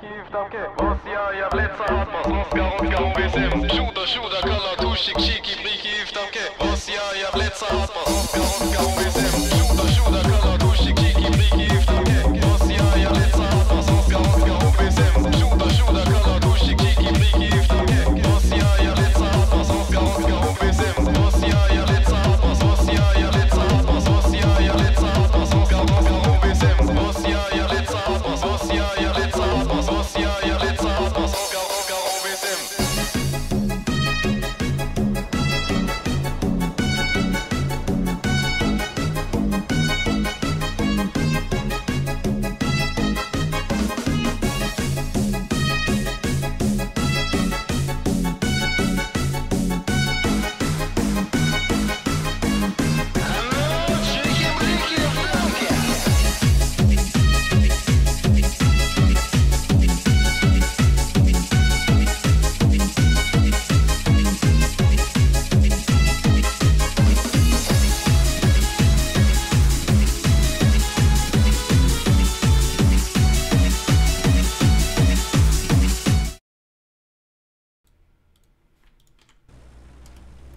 Kiev, tamke Rosja, ja bleca atma Sloska, rodka, UBSM Žuda, žuda, kala, tušik, šiki, Kiev, tamke Rosja, ja bleca atma Sloska, rodka, UBSM Žuda, žuda, kala, tušik, šiki, Kiev, tamke Rosja, ja bleca atma Sloska, rodka, UBSM Žuda, žuda, kala, tušik, šiki, Kiev, tamke Rosja, ja bleca atma Sloska, rodka, UBSM Rosja, ja bleca atma Rosja, ja bleca atma Rosja, ja bleca atma Sloska, rodka, UBSM Rosja, ja bleca atma Rosja, ja bleca atma Rosja, ja bleca atma Sloska, rodka, UBSM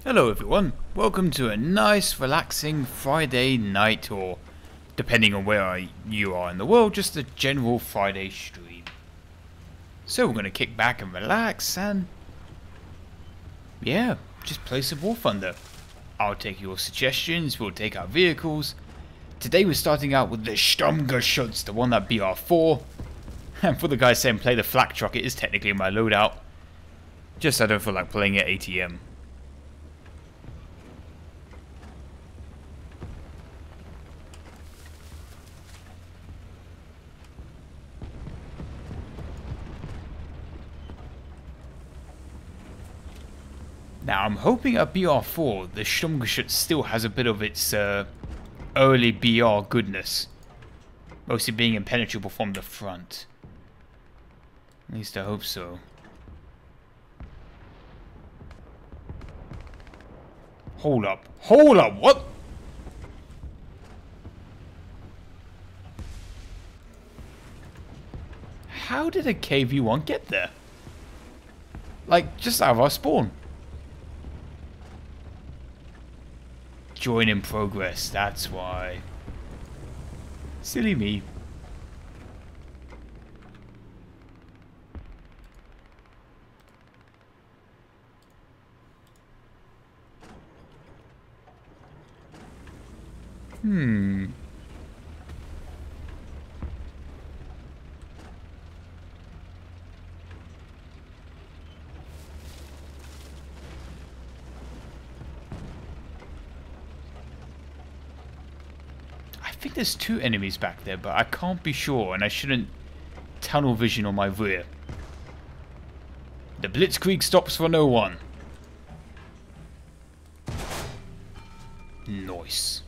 Hello everyone, welcome to a nice relaxing Friday night, or depending on where you are in the world, just a general Friday stream. So we're going to kick back and relax and yeah, just play some War Thunder. I'll take your suggestions, we'll take our vehicles. Today we're starting out with the Sturmgeschütz, the one that BR4. And for the guys saying play the flak truck, it is technically my loadout. Just I don't feel like playing at ATM. Now I'm hoping at BR4 the Sturmgeschütz still has a bit of its early BR goodness. Mostly being impenetrable from the front. At least I hope so. Hold up. Hold up! What? How did a KV-1 get there? Like, just out of our spawn. Join in progress, that's why. Silly me. I think there's two enemies back there, but I can't be sure, and I shouldn't tunnel vision on my rear. The Blitzkrieg stops for no one. Nice.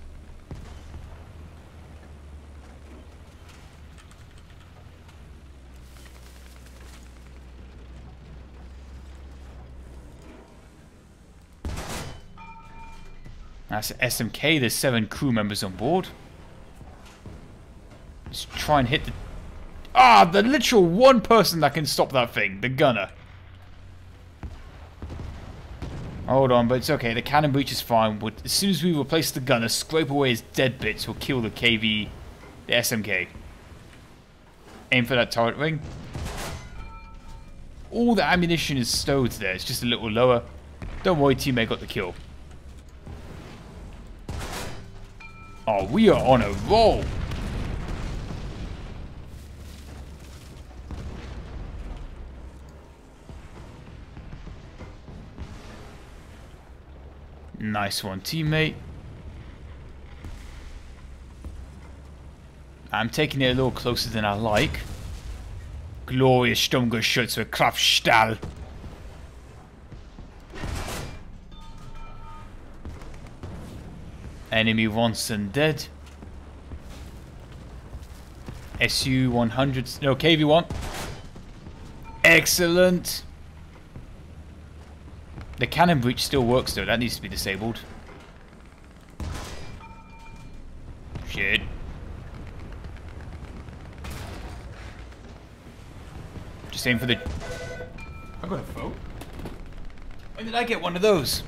That's SMK, there's 7 crew members on board. Let's try and hit the... the literal one person that can stop that thing, the gunner. Hold on, but it's okay, the cannon breach is fine. As soon as we replace the gunner, scrape away his dead bits, we'll kill the KV, the SMK. Aim for that turret ring. All the ammunition is stowed there, it's just a little lower. Don't worry, teammate got the kill. Oh, we are on a roll. Nice one, teammate. I'm taking it a little closer than I like. Glorious Sturmgeschütz with Kraftstahl. Enemy Ronson dead. SU-100... No, KV-1. Excellent. The cannon breach still works though, that needs to be disabled. Shit. Just aim for the... I got a phone? When did I get one of those?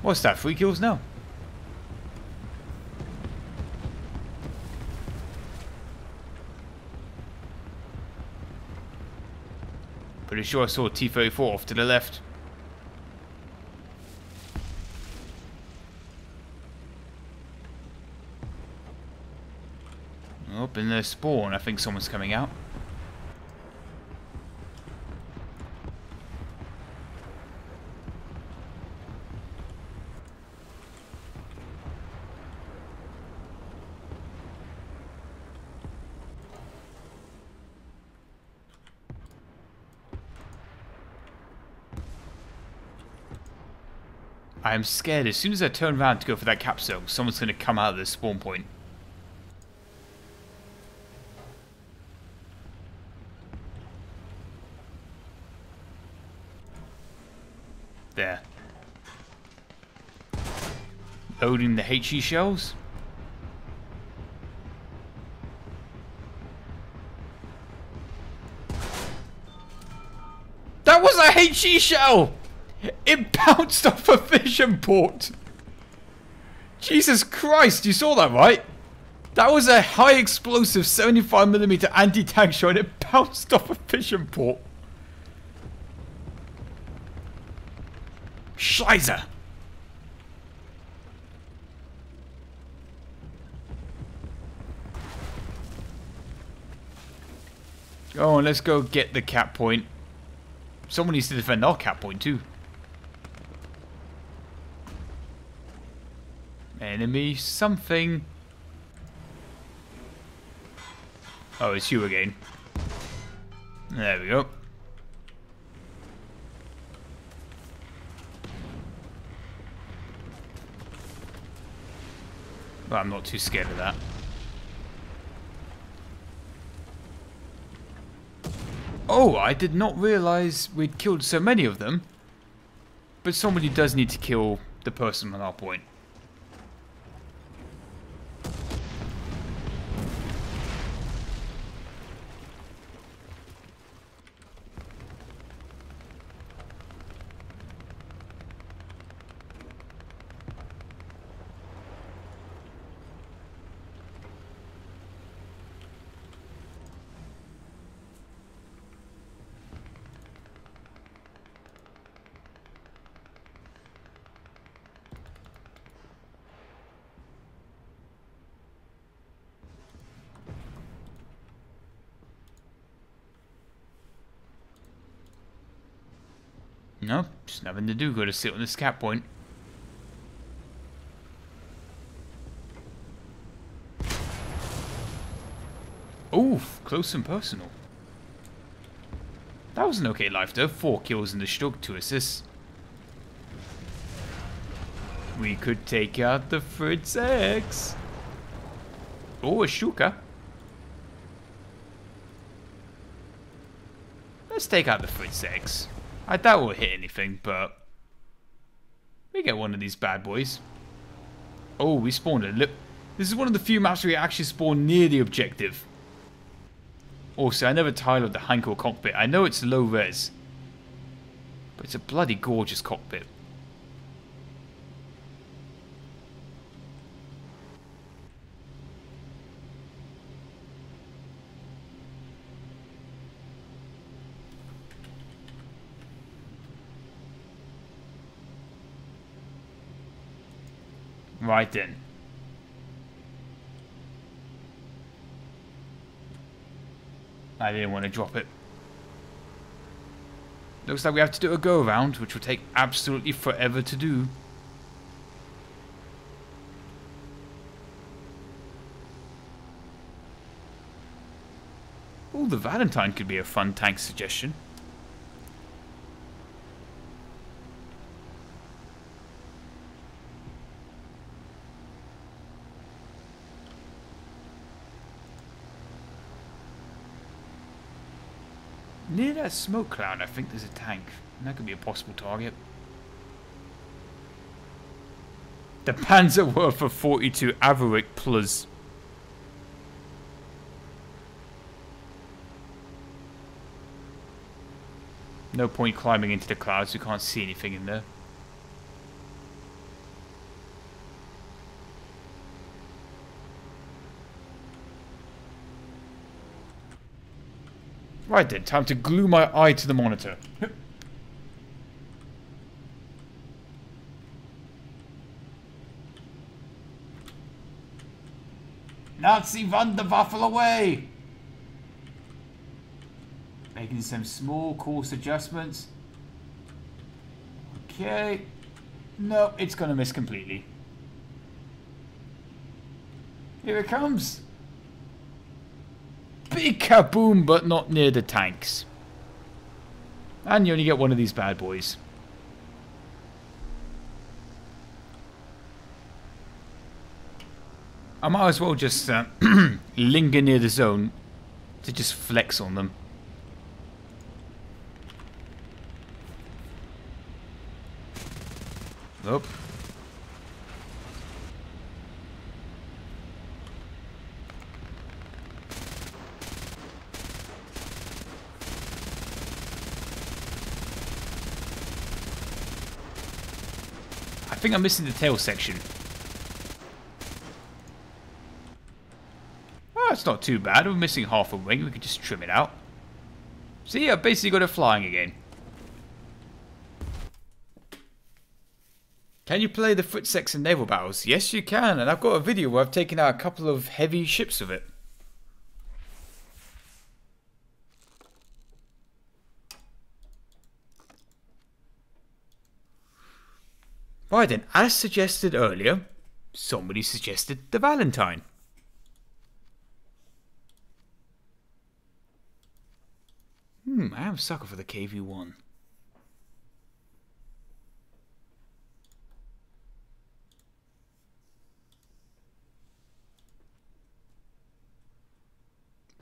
What's that? 3 kills now? Pretty sure I saw T-34 off to the left. Up in the spawn, I think someone's coming out. I am scared as soon as I turn around to go for that capsule, someone's going to come out of the spawn point. There. Loading the HE shells. That was a HE shell! It bounced off a fission port. Jesus Christ, you saw that, right? That was a high explosive 75mm anti-tank shell and it bounced off a fission port. Scheiße! Go on, let's go get the cap point. Someone needs to defend our cap point too. Enemy something. Oh, it's you again. There we go. But I'm not too scared of that. Oh, I did not realize we'd killed so many of them. But somebody does need to kill the person on our point. No, just nothing to do. Got to sit on this cap point. Oof, close and personal. That was an okay life though. 4 kills in the Stug, 2 assists. We could take out the Fritz X. Oh, a Shuka. Let's take out the Fritz X. I doubt we'll hit anything, but we get one of these bad boys. Oh, we spawned a lip. This is one of the few maps where we actually spawn near the objective. Also, I never titled the Heinkel cockpit. I know it's low res, but it's a bloody gorgeous cockpit. Right then. I didn't want to drop it. Looks like we have to do a go around, which will take absolutely forever to do. Oh, the Valentine could be a fun tank suggestion. Near that smoke cloud, I think there's a tank. And that could be a possible target. The Panzerwerfer 42 Averick Plus. No point climbing into the clouds, you can't see anything in there. Right then, time to glue my eye to the monitor. Nazi Wunderwaffel away! Making some small course adjustments. Okay. No, it's gonna miss completely. Here it comes. Big kaboom, but not near the tanks. And you only get one of these bad boys. I might as well just linger near the zone to just flex on them. Nope. I think I'm missing the tail section. Oh, it's not too bad. We're missing half a wing. We could just trim it out. See, I basically got it flying again. Can you play the Fritzex in naval battles? Yes, you can, and I've got a video where I've taken out a couple of heavy ships with it. Right then, as suggested earlier, somebody suggested the Valentine. I am a sucker for the KV-1.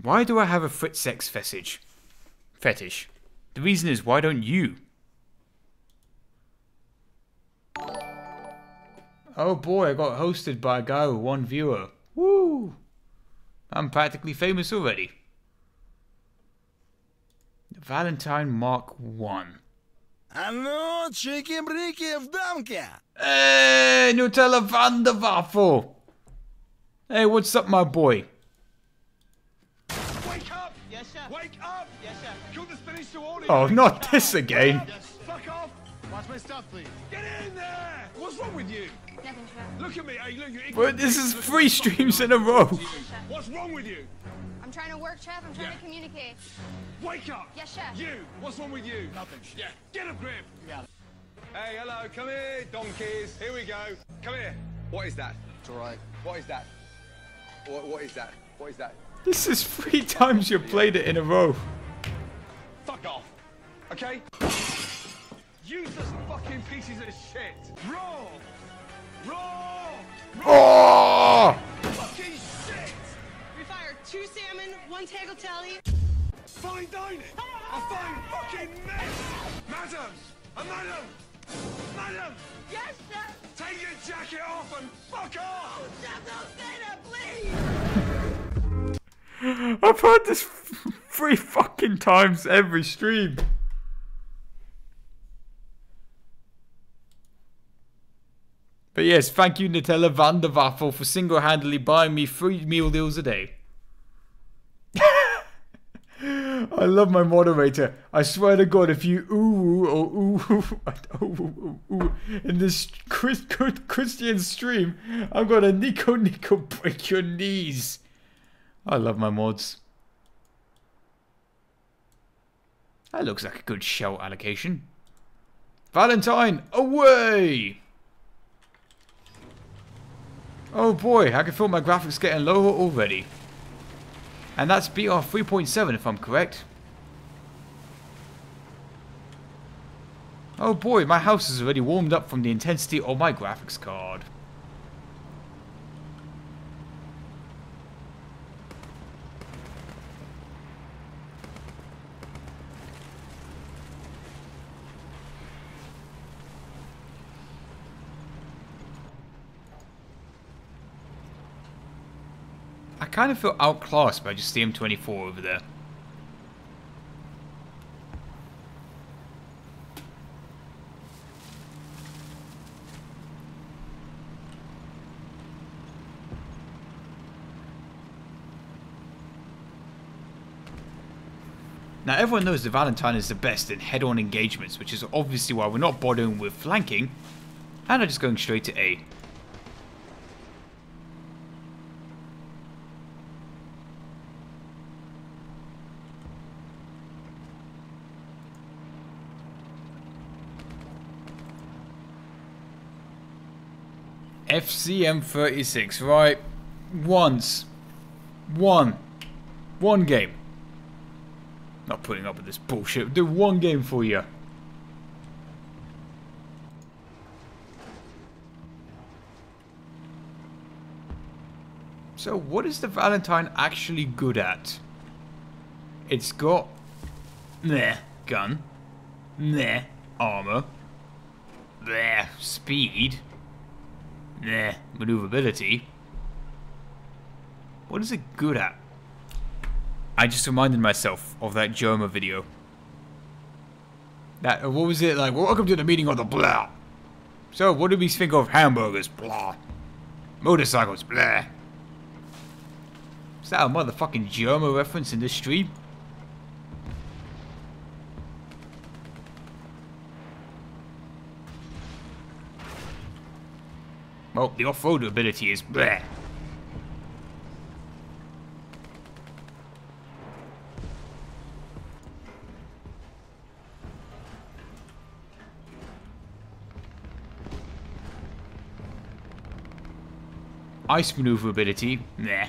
Why do I have a Fritzex fetish? The reason is, why don't you? Oh boy, I got hosted by a guy with 1 viewer. Woo! I'm practically famous already. The Valentine Mark 1. Ano, чики-брики в дамке! Hey, Nutella Wunderwaffel! Hey, what's up, my boy? Wake up! Yes, sir. Wake up! Yes, sir. Cook the spinach to order. Oh, not this again. Yes. Fuck off! Watch my stuff, please. Get in there! What's wrong with you? Nothing, Chef. Look at me. Hey, look, you're But this is 3 streams in a row. What's wrong with you? I'm trying to work, Chef. I'm trying to communicate. Wake up! Yes, Chef. You! What's wrong with you? Nothing. Yeah, get a grip! got it. Hey, hello, come here, donkeys. Here we go. Come here. What is that? It's all right. What is that? What is that? What is that? This is 3 times you played it in a row. Fuck off. Okay? Useless fucking pieces of shit. Raw! Raw! Oh! Fucking shit! We fired 2 salmon, 1 tagliatelle. Fine dining! A fine fucking mess! Madam! Madam! Madam! Yes, Chef. Take your jacket off and fuck off! Chef, don't say that, please. I've heard this 3 fucking times every stream. But yes, thank you Nutella Wunderwaffel for single-handedly buying me 3 meal deals a day. I love my moderator. I swear to God, if you ooh or ooh in this Christian stream, I'm gonna Nico break your knees. I love my mods. That looks like a good shell allocation. Valentine, away! Oh boy, I can feel my graphics getting lower already. And that's BR 3.7 if I'm correct. Oh boy, my house is already warmed up from the intensity of my graphics card. kind of feel outclassed by just the M24 over there. Now everyone knows the Valentine is the best in head-on engagements, which is obviously why we're not bothering with flanking, and are just going straight to A. FCM36, right? One game. Not putting up with this bullshit. Do one game for you. So what is the Valentine actually good at? It's got meh gun, meh armor, meh speed, meh maneuverability. What is it good at? I just reminded myself of that Germa video. That, what was it like? Welcome to the meeting of the blah. So, what do we think of hamburgers? Blah. Motorcycles? Blah. Is that a motherfucking Germa reference in this stream? Well, the off-road ability is blah. Ice maneuverability, meh.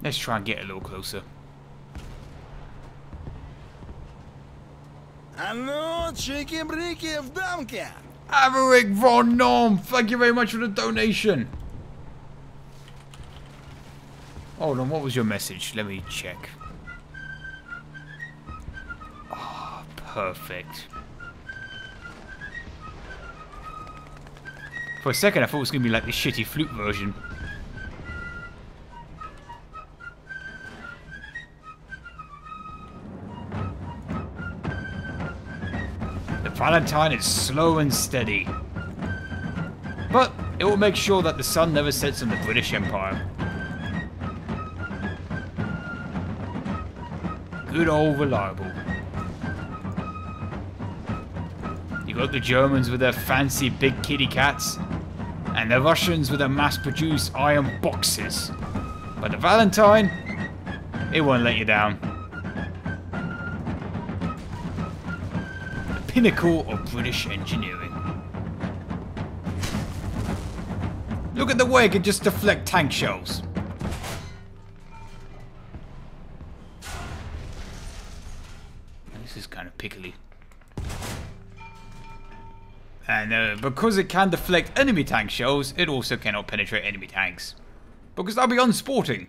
Let's try and get a little closer. Ну, чики-брики в дамке. Averick Von Norm, thank you very much for the donation. Hold on, what was your message? Let me check. Ah, perfect. For a second, I thought it was going to be like the shitty flute version. Valentine is slow and steady, but it will make sure that the sun never sets on the British Empire. Good old reliable. You got the Germans with their fancy big kitty cats, and the Russians with their mass-produced iron boxes. But the Valentine, it won't let you down. Pinnacle of British engineering. Look at the way it can just deflect tank shells. This is kind of pickly. And because it can deflect enemy tank shells, it also cannot penetrate enemy tanks. Because that'll be unsporting.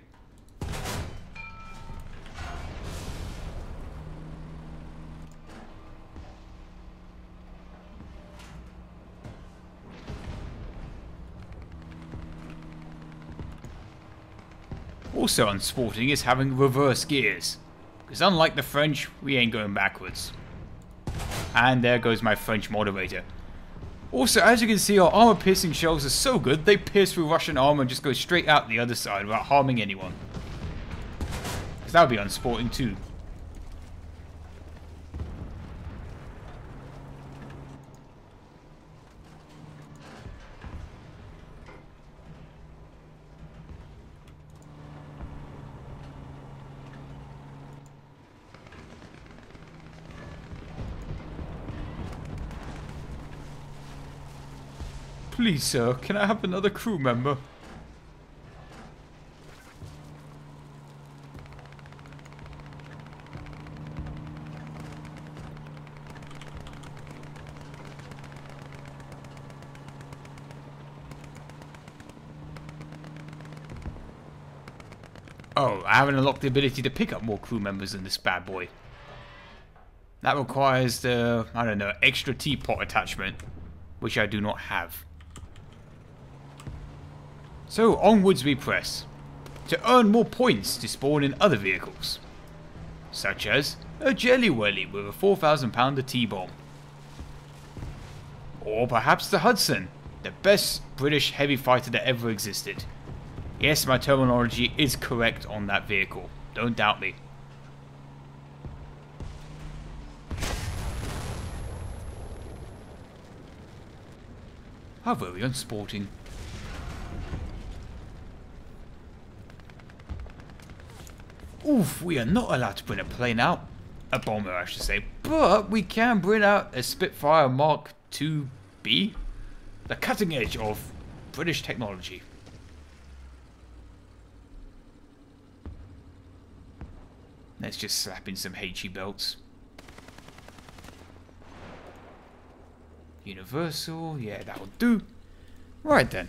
Also unsporting is having reverse gears, because unlike the French, we ain't going backwards. And there goes my French moderator. Also, as you can see, our armor piercing shells are so good, they pierce through Russian armor and just go straight out the other side without harming anyone. Because that would be unsporting too. Please, sir, can I have another crew member? Oh, I haven't unlocked the ability to pick up more crew members in this bad boy. That requires the, I don't know, extra teapot attachment, which I do not have. So, onwards we press, to earn more points to spawn in other vehicles, such as a Jelly Welly with a 4,000 pounder T-bomb. Or perhaps the Hudson, the best British heavy fighter that ever existed. Yes, my terminology is correct on that vehicle, don't doubt me. How very unsporting. Oof, we are not allowed to bring a plane out. A bomber, I should say. But we can bring out a Spitfire Mark IIB. The cutting edge of British technology. Let's just slap in some HE belts. Universal, yeah, that'll do. Right then.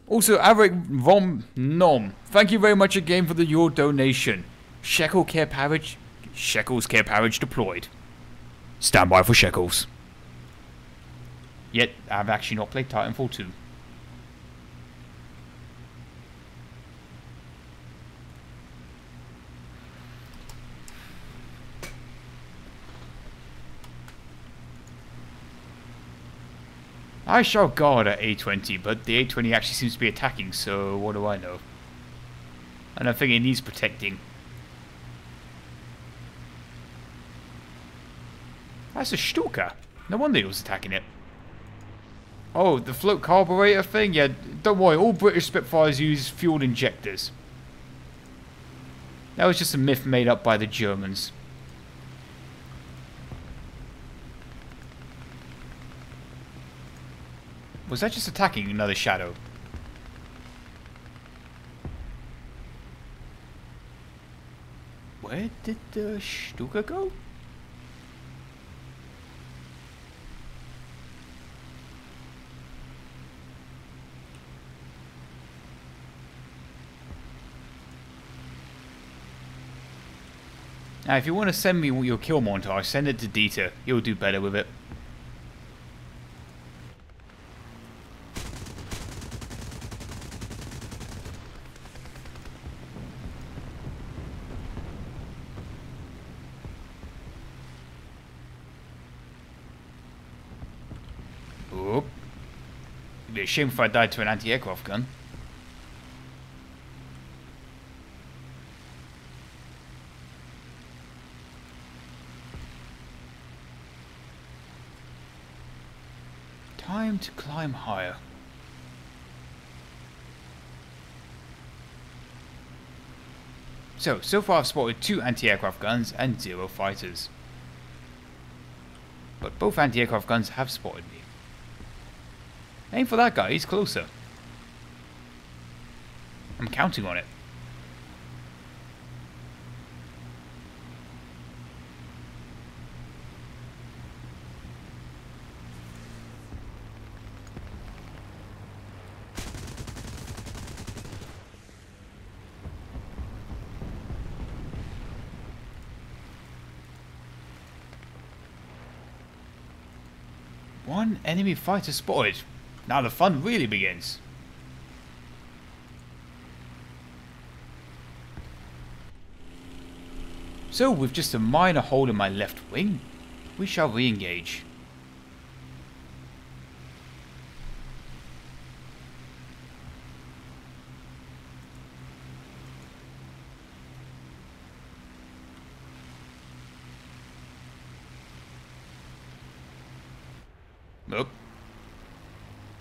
Also, Eric Vom Nom, thank you very much again for your donation. Shekels care package deployed. Stand by for Shekels. Yet, I've actually not played Titanfall 2. I shall guard at A20, but the A20 actually seems to be attacking, so what do I know? I don't think it needs protecting. That's a Stuka. No wonder he was attacking it. Oh, the float carburetor thing? Yeah, don't worry, all British Spitfires use fuel injectors. That was just a myth made up by the Germans. Was that just attacking another shadow? Where did the Stuka go? Now, if you want to send me your kill montage, send it to Dieter. He'll do better with it. Oop. It'd be a shame if I died to an anti-aircraft gun. Time to climb higher. So far I've spotted 2 anti-aircraft guns and 0 fighters. But both anti-aircraft guns have spotted me. Aim for that guy, he's closer. I'm counting on it. One enemy fighter spotted. Now the fun really begins. So, with just a minor hole in my left wing, we shall re-engage. Nope.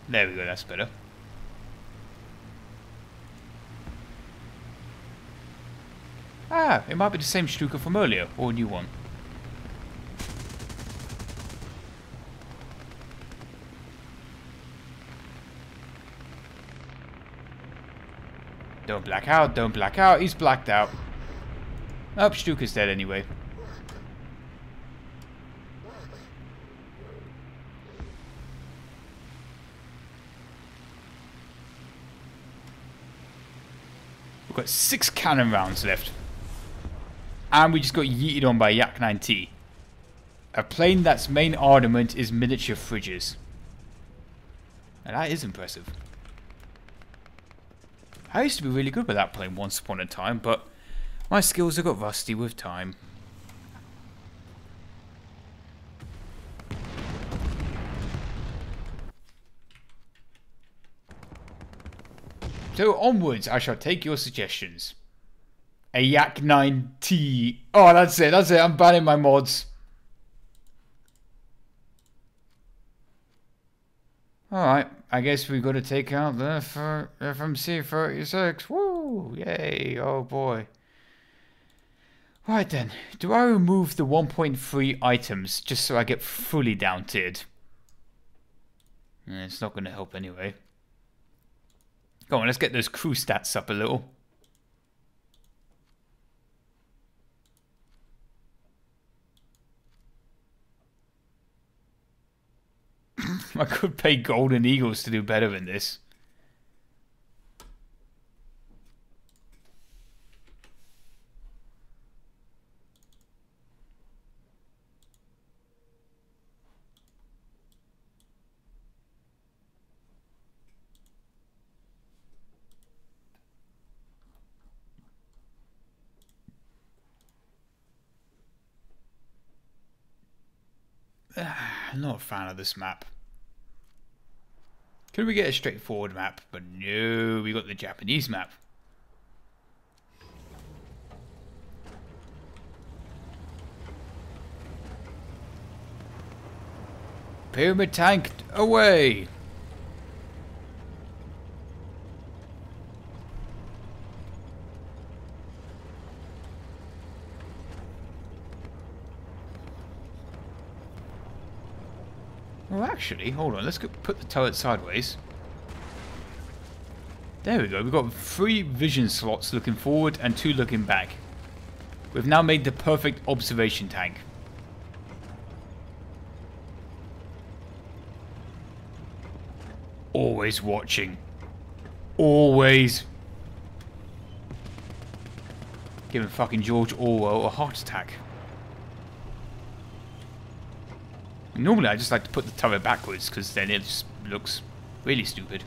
There we go, that's better. Ah, it might be the same Stuka from earlier, or a new one. Don't black out, don't black out, he's blacked out. Oh, Stuka's dead anyway. got 6 cannon rounds left. And we just got yeeted on by Yak 9T. A plane that's main armament is miniature fridges. And that is impressive. I used to be really good with that plane once upon a time, but my skills have got rusty with time. So onwards, I shall take your suggestions. A Yak 9T. Oh, that's it, I'm banning my mods. Alright, I guess we got to take out the FMC-36. Woo! Yay! Oh boy. Right then, do I remove the 1.3 items just so I get fully down tiered? It's not going to help anyway. Go on, let's get those crew stats up a little. I could pay Golden Eagles to do better than this. I'm not a fan of this map. Could we get a straightforward map? But no, we got the Japanese map. Pyramid tank away! Well, actually, hold on. Let's put the turret sideways. There we go. We've got 3 vision slots looking forward and 2 looking back. We've now made the perfect observation tank. Always watching. Always. Giving fucking George Orwell a heart attack. Normally I just like to put the turret backwards because then it just looks really stupid.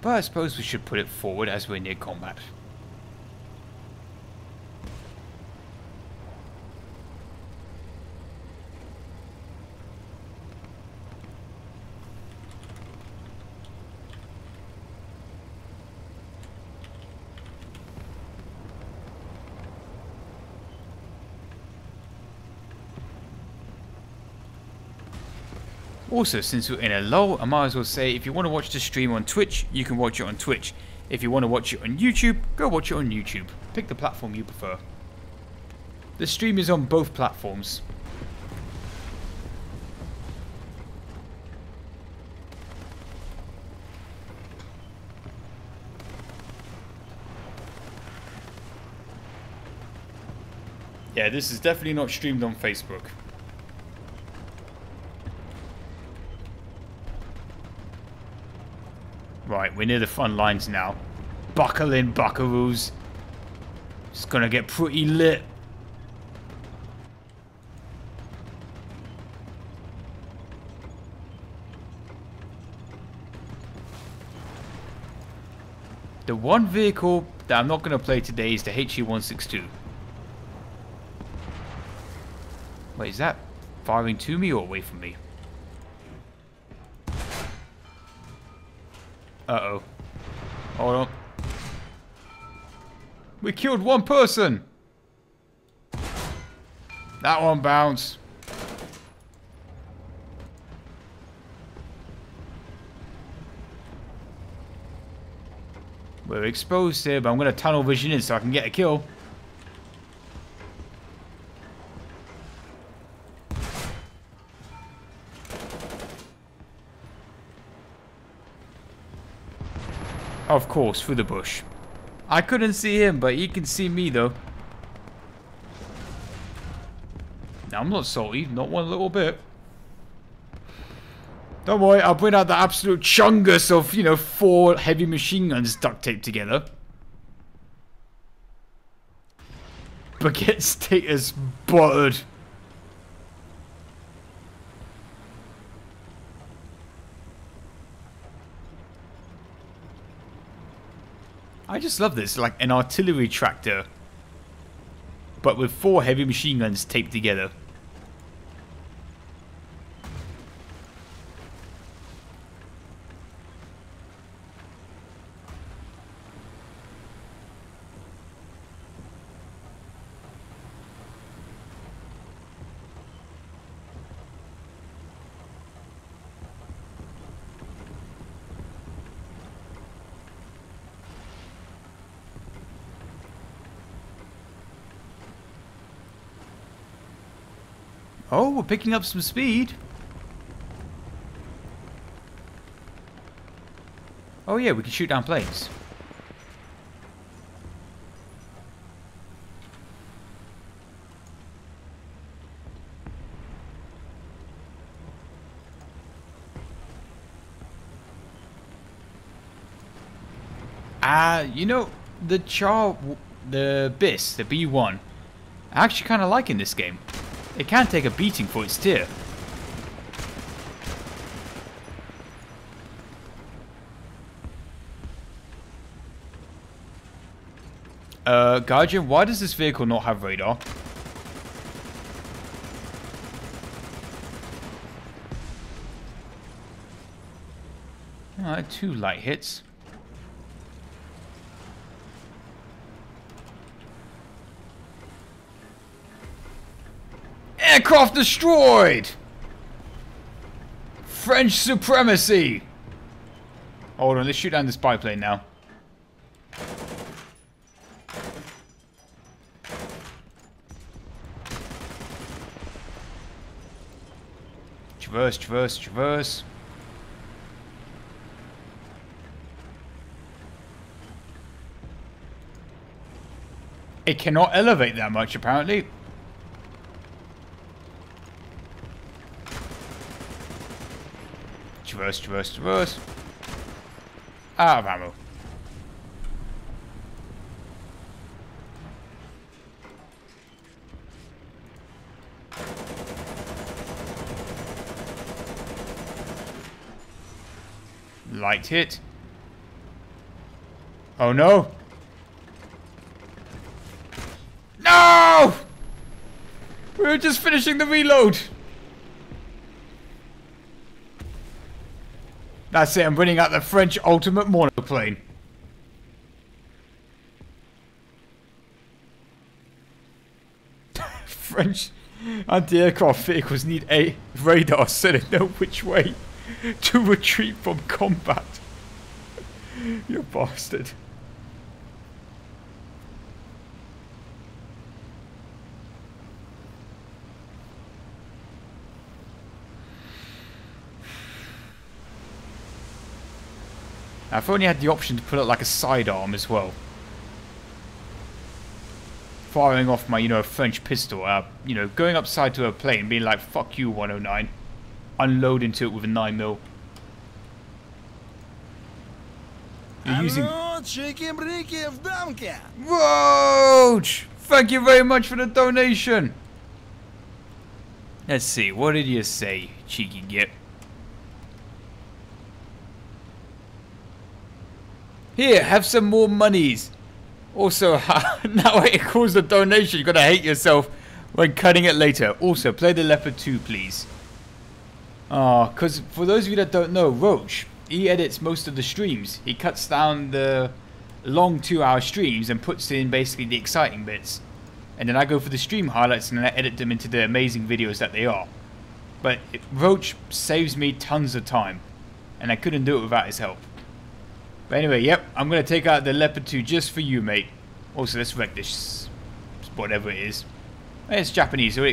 But I suppose we should put it forward as we're near combat. Also, since we're in a lull, I might as well say if you want to watch the stream on Twitch, you can watch it on Twitch. If you want to watch it on YouTube, go watch it on YouTube. Pick the platform you prefer. The stream is on both platforms. Yeah, this is definitely not streamed on Facebook. Right, we're near the front lines now. Buckle in, buckaroos. It's gonna get pretty lit. The one vehicle that I'm not gonna play today is the HE-162. Wait, is that firing to me or away from me? Uh-oh. Hold on. We killed one person! That one bounced. We're exposed here, but I'm going to tunnel vision in so I can get a kill. Of course, through the bush. I couldn't see him, but he can see me though. I'm not salty, not one little bit. Don't worry, I'll bring out the absolute chungus of, you know, 4 heavy machine guns duct taped together. Baguette status buttered. I just love this, like an artillery tractor, but with 4 heavy machine guns taped together. Oh, we're picking up some speed. Oh yeah, we can shoot down planes. You know, the BIS, the B1, I actually kind of like in this game. It can take a beating for its tier. Guardian, why does this vehicle not have radar? Alright, 2 light hits. Aircraft destroyed! French supremacy! Hold on, let's shoot down this biplane now. Traverse, traverse, traverse. It cannot elevate that much, apparently. Traverse, traverse, traverse. Out of ammo. Light hit. Oh no! No! We were just finishing the reload. That's it, I'm bringing out the French ultimate monoplane. French anti-aircraft vehicles need a radar so they know which way to retreat from combat. You bastard. Now, if only had the option to put it like a sidearm as well. Firing off my, you know, French pistol, you know, going upside to a plane, being like, fuck you, 109. Unload into it with a 9mm. You're using... Чики-брики в дамке! Roach! Thank you very much for the donation! Let's see, what did you say, cheeky git? Here, have some more monies. Also, now it calls a donation. You're gonna hate yourself when cutting it later. Also, play the Leopard 2, please. Because for those of you that don't know, Roach, he edits most of the streams. He cuts down the long 2-hour streams and puts in basically the exciting bits. And then I go for the stream highlights and then I edit them into the amazing videos that they are. But Roach saves me tons of time. And I couldn't do it without his help. But anyway, yep, I'm going to take out the Leopard 2 just for you, mate. Also, let's wreck this, whatever it is. It's Japanese, so I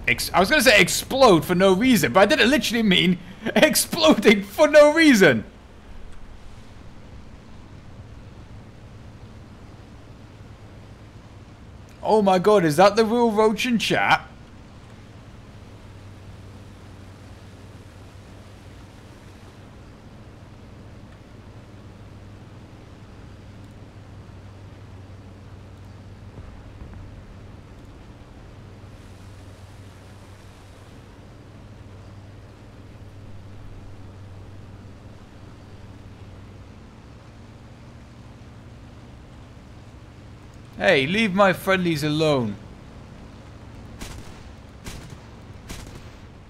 was going to say explode for no reason, but I didn't literally mean exploding for no reason. Oh my god, is that the real Roach in chat? Hey, leave my friendlies alone.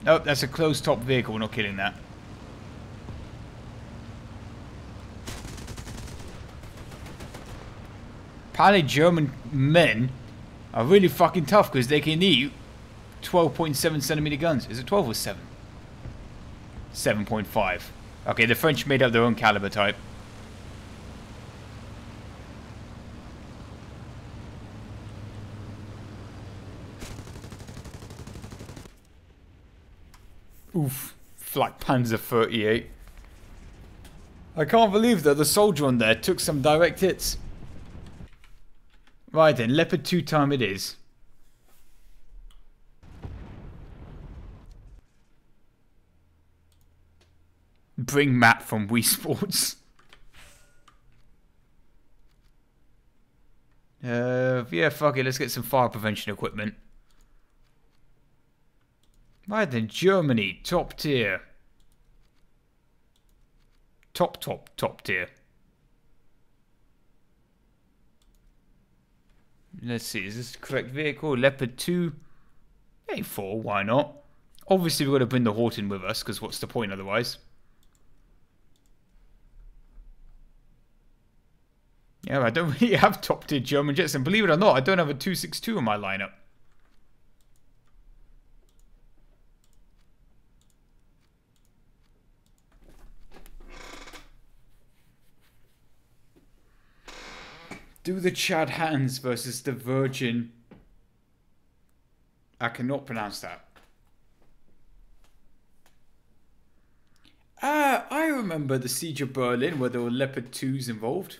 Nope, that's a closed-top vehicle. We're not killing that. Apparently German men are really fucking tough because they can eat 12.7 centimeter guns. Is it 12 or 7? 7.5. Okay, the French made up their own caliber type. Oof. Flak Panzer 38. I can't believe that the soldier on there took some direct hits. Right then, Leopard 2 time it is. Bring Matt from Wii Sports. Yeah, fuck it, let's get some fire prevention equipment. Right then, Germany, top tier. Top tier. Let's see, is this the correct vehicle? Leopard 2. A4, why not? Obviously, we've got to bring the Horton with us, because what's the point otherwise? Yeah, I don't really have top tier German jets, and believe it or not, I don't have a 262 in my lineup. Do the Chad Hattons versus the Virgin. I cannot pronounce that. I remember the Siege of Berlin where there were Leopard 2s involved.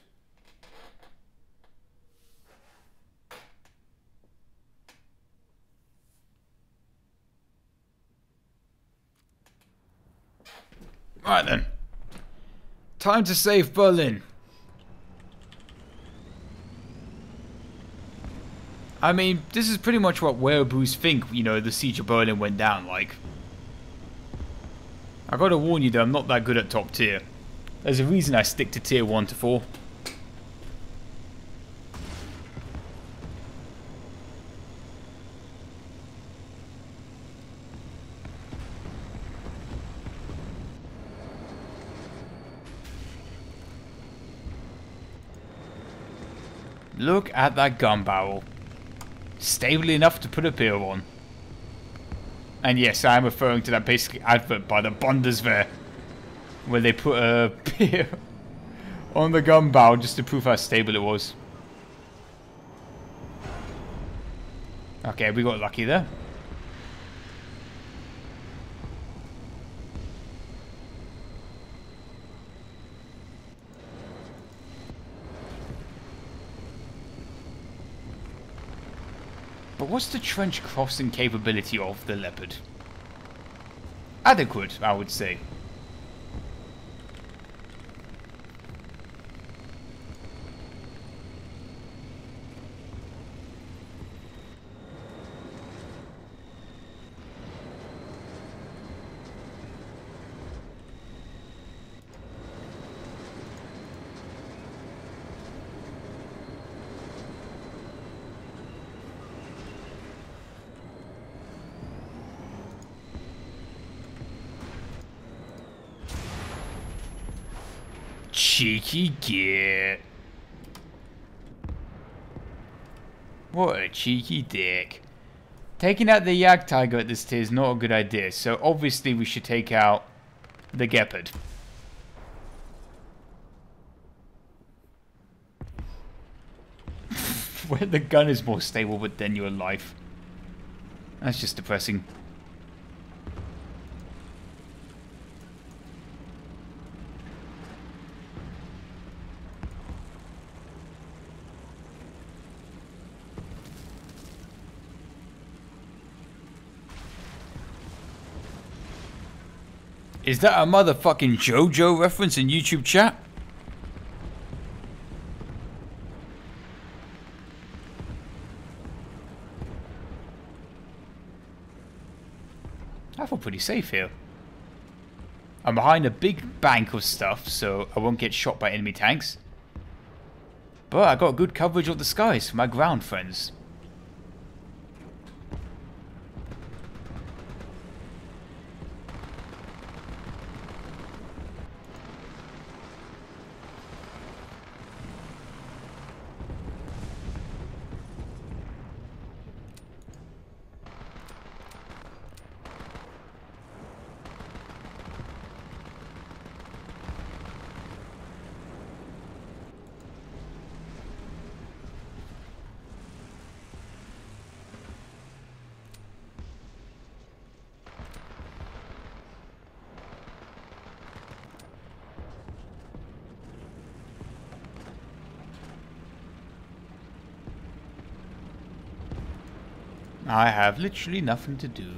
Right then. Time to save Berlin. I mean, this is pretty much what Wehrabus think, you know, the Siege of Berlin went down like. I gotta warn you though, I'm not that good at top tier. There's a reason I stick to tier 1 to 4. Look at that gun barrel. Stable enough to put a pier on. And yes, I am referring to that basic advert by the Bundeswehr, where they put a pier on the gun barrel just to prove how stable it was. Okay, we got lucky there. But what's the trench crossing capability of the Leopard? Adequate, I would say. Cheeky git. What a cheeky dick. Taking out the Jagdtiger at this tier is not a good idea, so obviously we should take out the Gepard. Where the gun is more stable but then your life. That's just depressing. Is that a motherfucking JoJo reference in YouTube chat? I feel pretty safe here. I'm behind a big bank of stuff, so I won't get shot by enemy tanks. But I got good coverage of the skies for my ground friends. I have literally nothing to do.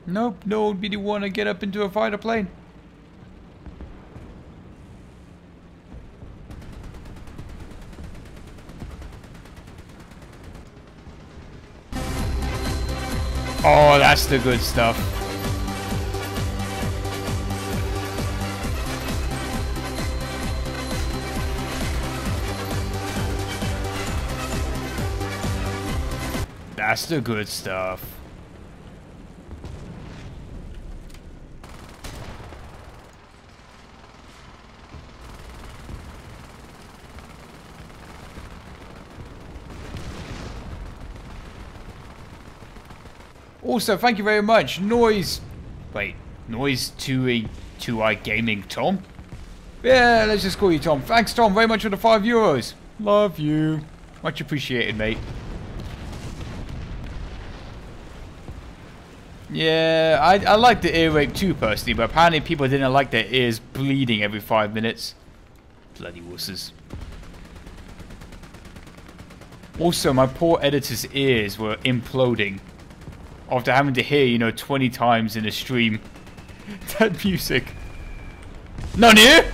Nope, no one really want to get up into a fighter plane. Oh, that's the good stuff. That's the good stuff. Also, thank you very much, Noise 2i Gaming Tom. Yeah, let's just call you Tom. Thanks, Tom, very much for the €5. Love you. Much appreciated, mate. Yeah, I like the ear rape too, personally, but apparently people didn't like their ears bleeding every 5 minutes. Bloody wusses. Also, my poor editor's ears were imploding after having to hear, you know, 20 times in a stream that music. None here?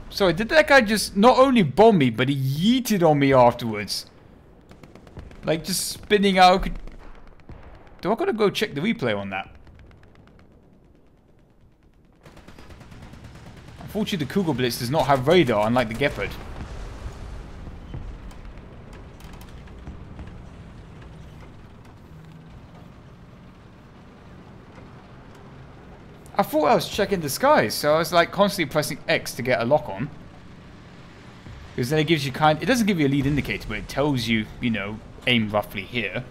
Sorry, did that guy just not only bomb me, but he yeeted on me afterwards? Like, just spinning out. Do I gotta go check the replay on that? Unfortunately, the Kugelblitz does not have radar, unlike the Gepard. I thought I was checking the skies, so I was like constantly pressing X to get a lock on. Because then it gives you it doesn't give you a lead indicator, but it tells you, you know, aim roughly here.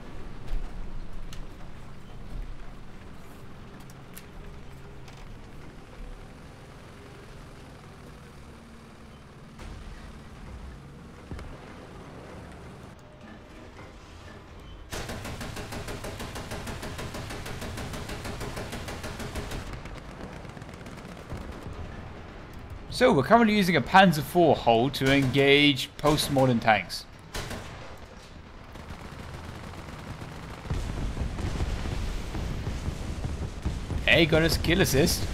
So, we're currently using a Panzer IV hull to engage postmodern tanks. Hey, got us a kill assist.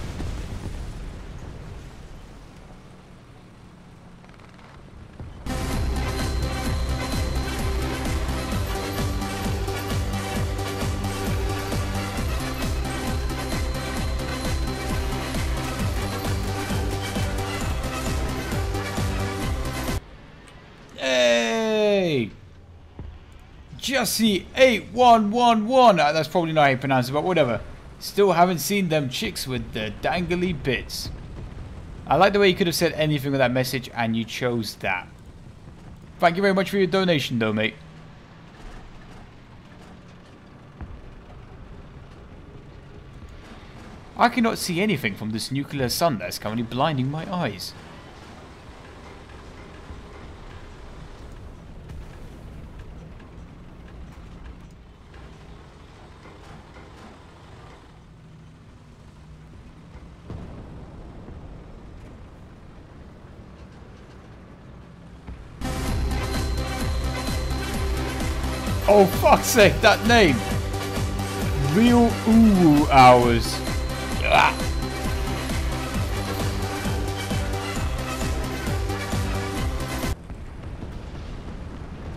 Jussie 8111. That's probably not how you pronounce it, but whatever. Still haven't seen them chicks with the dangly bits. I like the way you could have said anything with that message and you chose that. Thank you very much for your donation though, mate. I cannot see anything from this nuclear sun that's currently blinding my eyes. Oh fuck's sake, that name! Real Uwu hours. Ah.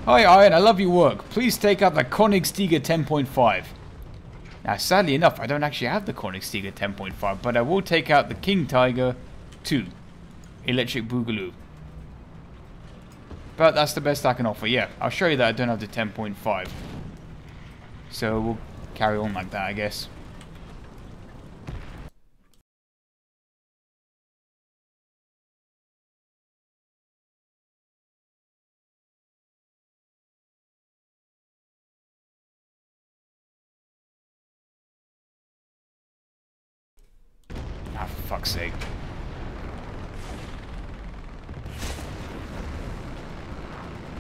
Hi Iron, I love your work. Please take out the Koenigsegg 10.5. Now sadly enough, I don't actually have the Koenigsegg 10.5, but I will take out the King Tiger 2 Electric Boogaloo. But that's the best I can offer. Yeah, I'll show you that I don't have the 10.5. So we'll carry on like that, I guess. Ah, for fuck's sake.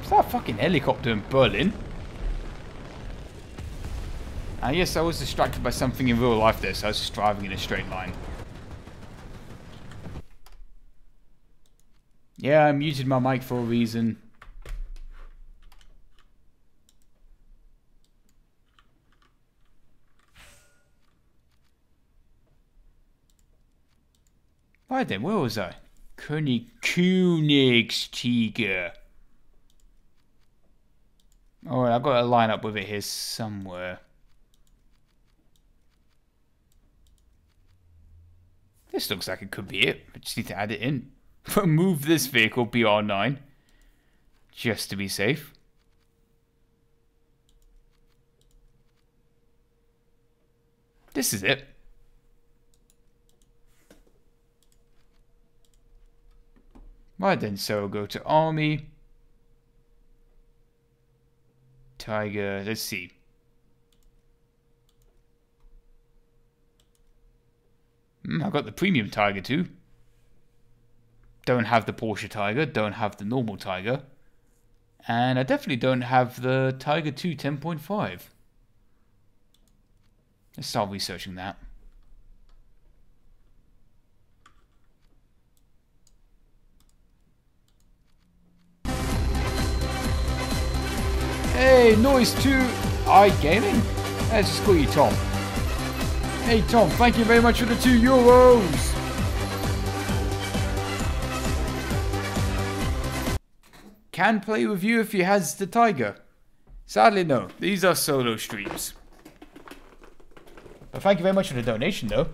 Is that a fucking helicopter in Berlin? Yes, I was distracted by something in real life there, so I was just driving in a straight line. Yeah, I muted my mic for a reason. Right then, where was I? Koenigsegg. Alright, I've got to line up with it here somewhere. This looks like it could be it. I just need to add it in. Move this vehicle, BR9. Just to be safe. This is it. Right then, so we'll go to Army. Tiger, let's see. I got the premium Tiger too. Don't have the Porsche Tiger, don't have the normal Tiger. And I definitely don't have the Tiger 2 10.5. Let's start researching that. Hey, Noise 2 iGaming? Let's just call you Tom. Hey Tom, thank you very much for the €2. Can play with you if he has the Tiger. Sadly no, these are solo streams. But thank you very much for the donation though.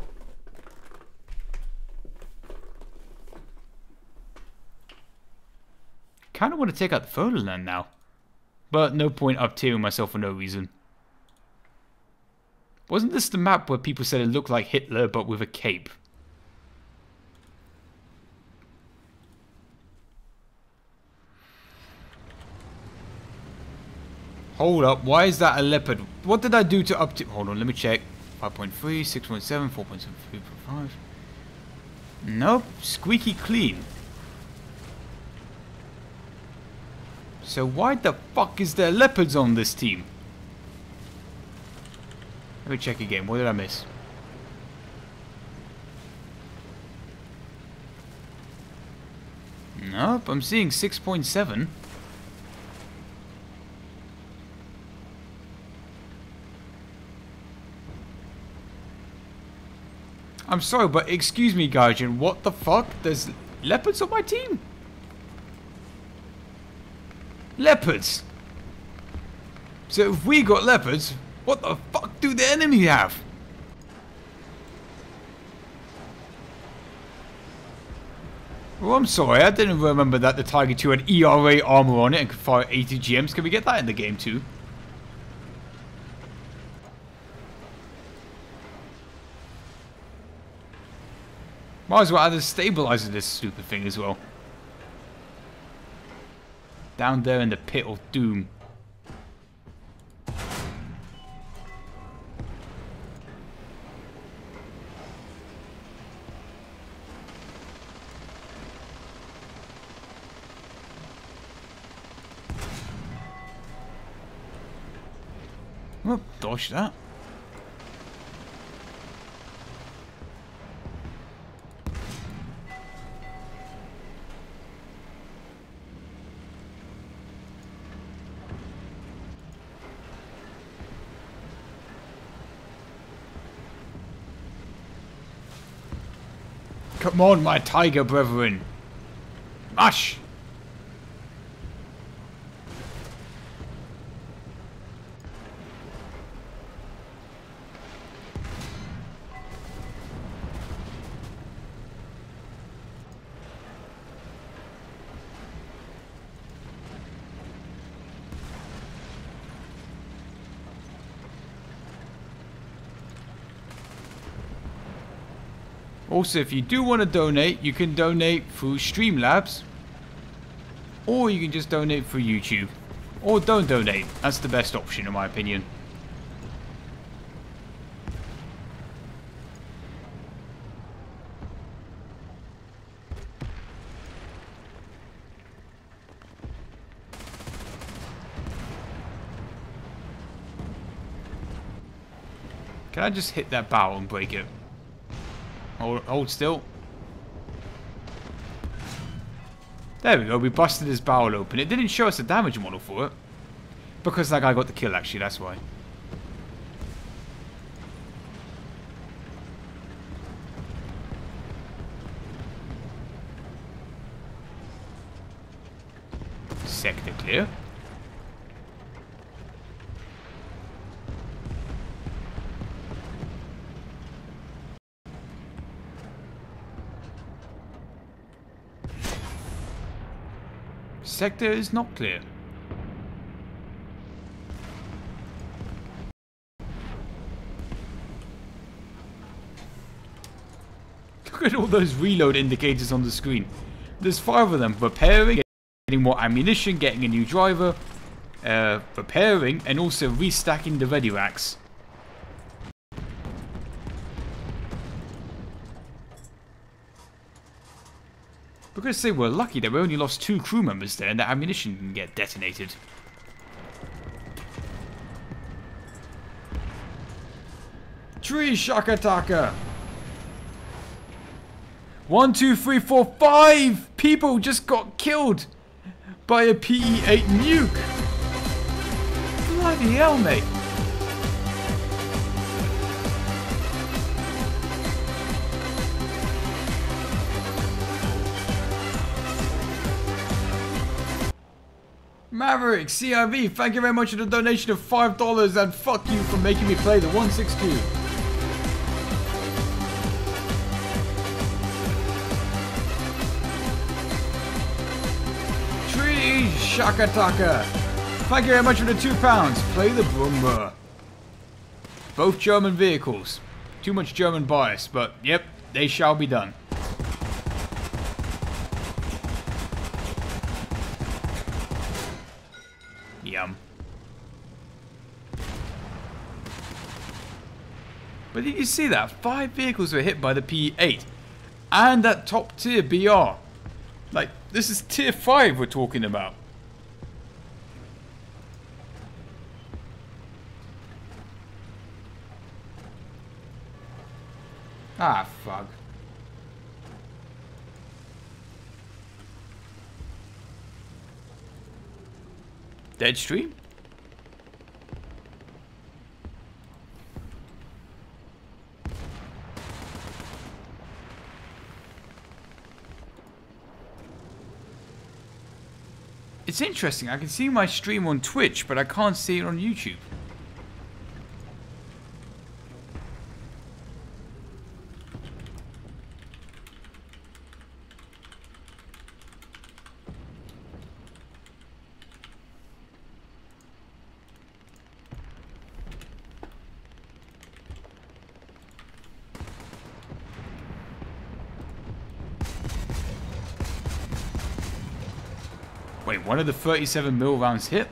Kinda want to take out the Foderland now. But no point up tearing myself for no reason. Wasn't this the map where people said it looked like Hitler but with a cape? Hold up, why is that a leopard? What did I do to up to... Hold on, let me check. 5.3, 6.7, 4.7, 3.5. Nope, squeaky clean. So why the fuck is there leopards on this team? Let me check again. What did I miss? Nope, I'm seeing 6.7. I'm sorry, but excuse me, Gaijin. What the fuck? There's leopards on my team? Leopards! So if we got leopards, what the fuck do the enemy have? Well, I'm sorry, I didn't remember that the Tiger 2 had ERA armor on it and could fire 80 GMs. Can we get that in the game too? Might as well add a stabilizer to this stupid thing as well. Down there in the pit of doom. Oh, dodge that. Come on, my tiger brethren. Mush! Also, if you do want to donate, you can donate through Streamlabs. Or you can just donate through YouTube. Or don't donate. That's the best option in my opinion. Can I just hit that barrel and break it? Hold still. There we go, we busted his barrel open. It didn't show us a damage model for it. Because that guy got the kill actually, that's why. Sector clear. Sector is not clear. Look at all those reload indicators on the screen. There's 5 of them. Repairing, getting more ammunition, getting a new driver, repairing, and also restacking the ready racks. Because they were lucky that we only lost 2 crew members there and the ammunition didn't get detonated. Tree Shakataka! 1, 2, 3, 4, 5 people just got killed by a PE-8 nuke! Bloody hell, mate! Maverick, CIV, thank you very much for the donation of $5 and fuck you for making me play the 162. Tree Shakataka, thank you very much for the £2. Play the Brumba. Both German vehicles. Too much German bias, but yep, they shall be done. Yum. But did you see that? 5 vehicles were hit by the P8. And that top tier BR. Like, this is tier 5 we're talking about. Ah, fuck. Dead stream? It's interesting, I can see my stream on Twitch, but I can't see it on YouTube. Wait, one of the 37 mil rounds hit?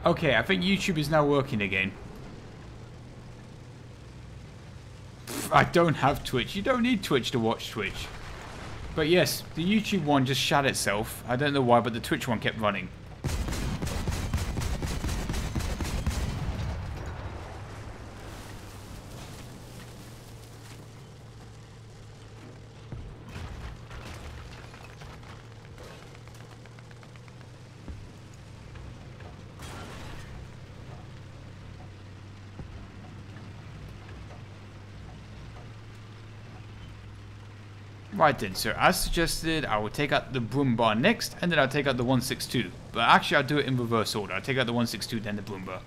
Okay, I think YouTube is now working again. I don't have Twitch. You don't need Twitch to watch Twitch. But yes, the YouTube one just shut itself. I don't know why, but the Twitch one kept running. Right then, so as suggested, I will take out the Brumbar next, and then I'll take out the 162. But actually, I'll do it in reverse order. I'll take out the 162, then the Brumbar.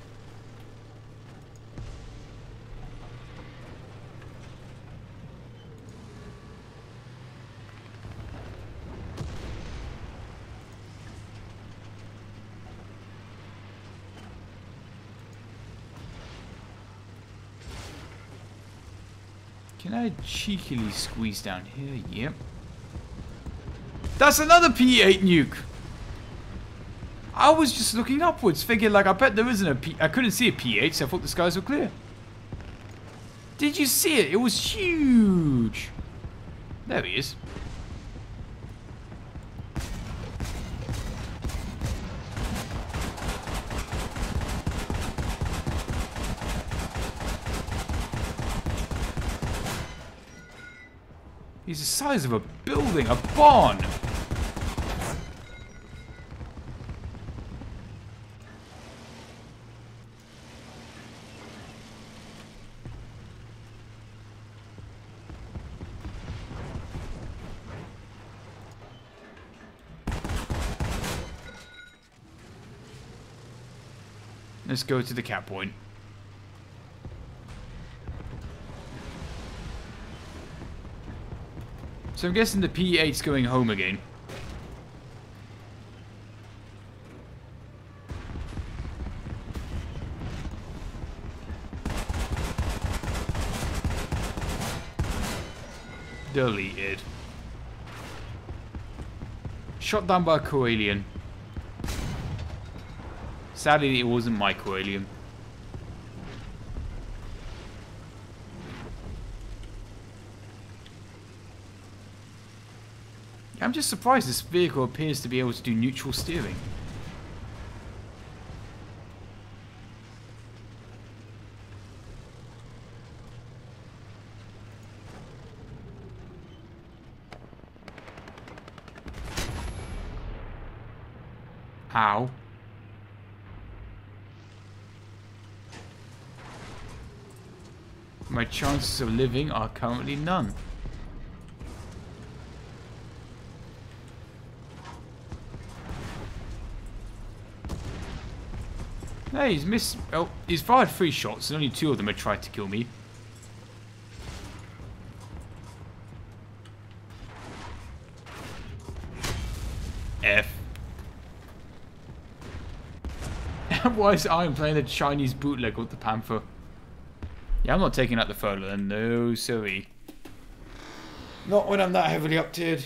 Can I cheekily squeeze down here? Yep. That's another P8 nuke! I was just looking upwards, thinking like, I bet there isn't a P... I couldn't see a P8, so I thought the skies were clear. Did you see it? It was huge! There he is. He's the size of a building, a barn. Let's go to the cap point. So I'm guessing the P8's going home again. Deleted. Shot down by a Coalian. Sadly, it wasn't my Coalian. I'm just surprised this vehicle appears to be able to do neutral steering. How? My chances of living are currently none. Hey, he's missed. Oh, he's fired 3 shots, and only 2 of them have tried to kill me. F. Why is Iron playing the Chinese bootleg with the Panther? Yeah, I'm not taking out the photo then. No, sorry. Not when I'm that heavily up-tiered.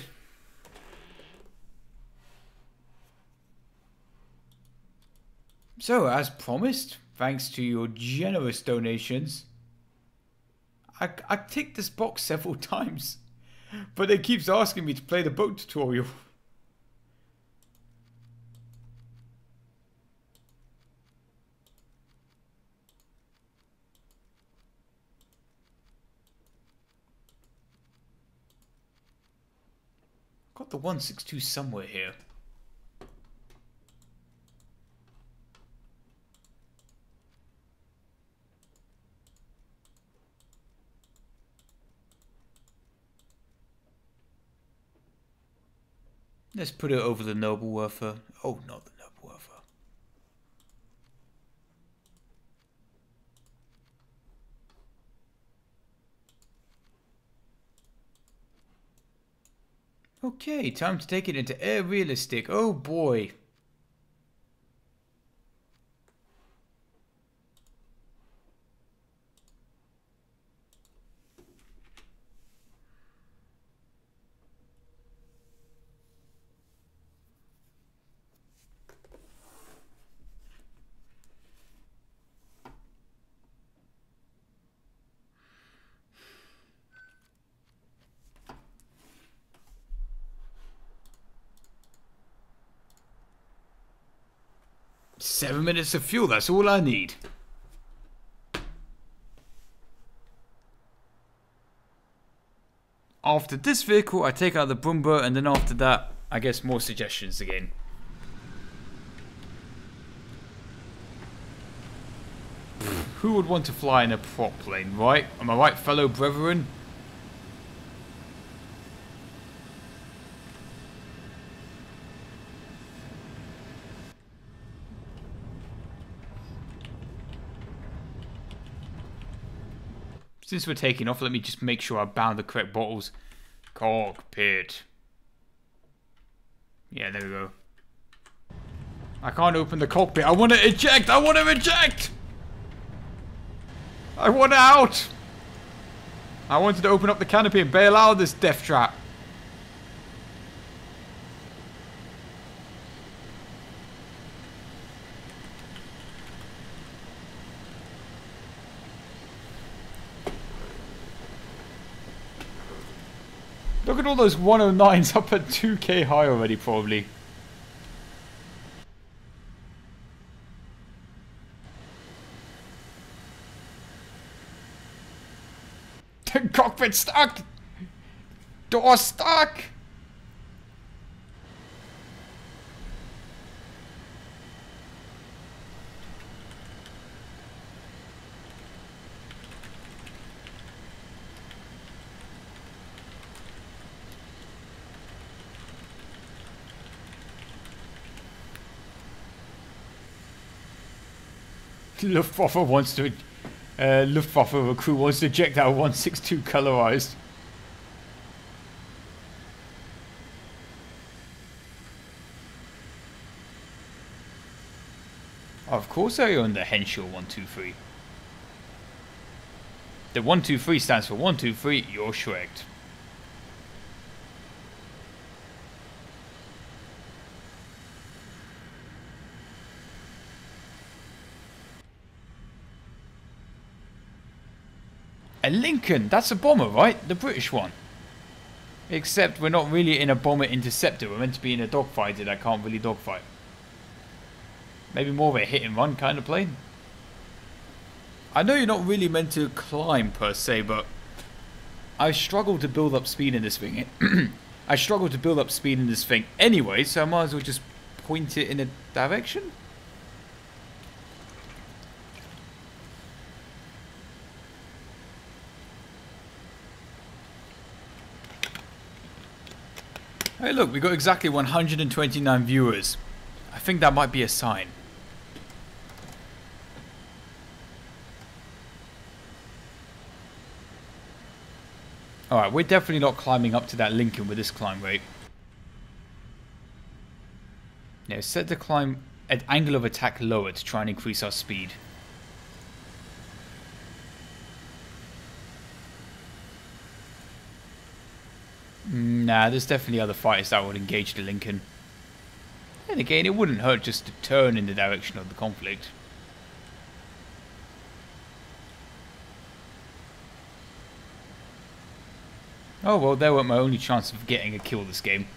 So, as promised, thanks to your generous donations, I ticked this box several times, but it keeps asking me to play the boat tutorial. Got the 162 somewhere here. Let's put it over the Noblewerfer. Oh, not the Noblewerfer. Okay, time to take it into air realistic. Oh boy. Seven minutes of fuel, that's all I need. After this vehicle, I take out the Brumbar, and then after that, I guess more suggestions again. Who would want to fly in a prop plane, right? Am I right, fellow brethren? Since we're taking off, let me just make sure I bound the correct bottles. Cockpit. Yeah, there we go. I can't open the cockpit. I want to eject. I want to eject. I want out. I wanted to open up the canopy and bail out of this death trap. Look at all those 109s up at 2k high already, probably. Cockpit stuck! Door stuck! Luftwaffe wants to... Luftwaffe recruit wants to eject our 162 colorized. Of course I own the Henschel 123. The 123 stands for 123, you're correct. A Lincoln, that's a bomber, right? The British one. Except we're not really in a bomber interceptor, we're meant to be in a dogfighter that can't really dogfight. Maybe more of a hit and run kind of plane. I know you're not really meant to climb per se, but I struggle to build up speed in this thing. I struggle to build up speed in this thing anyway, so I might as well just point it in a direction. Hey look, we got exactly 129 viewers. I think that might be a sign. Alright, we're definitely not climbing up to that Lincoln with this climb rate. Yeah, set the climb at angle of attack lower to try and increase our speed. Nah, there's definitely other fighters that would engage the Lincoln. And again, it wouldn't hurt just to turn in the direction of the conflict. Oh well, there went my only chance of getting a kill this game.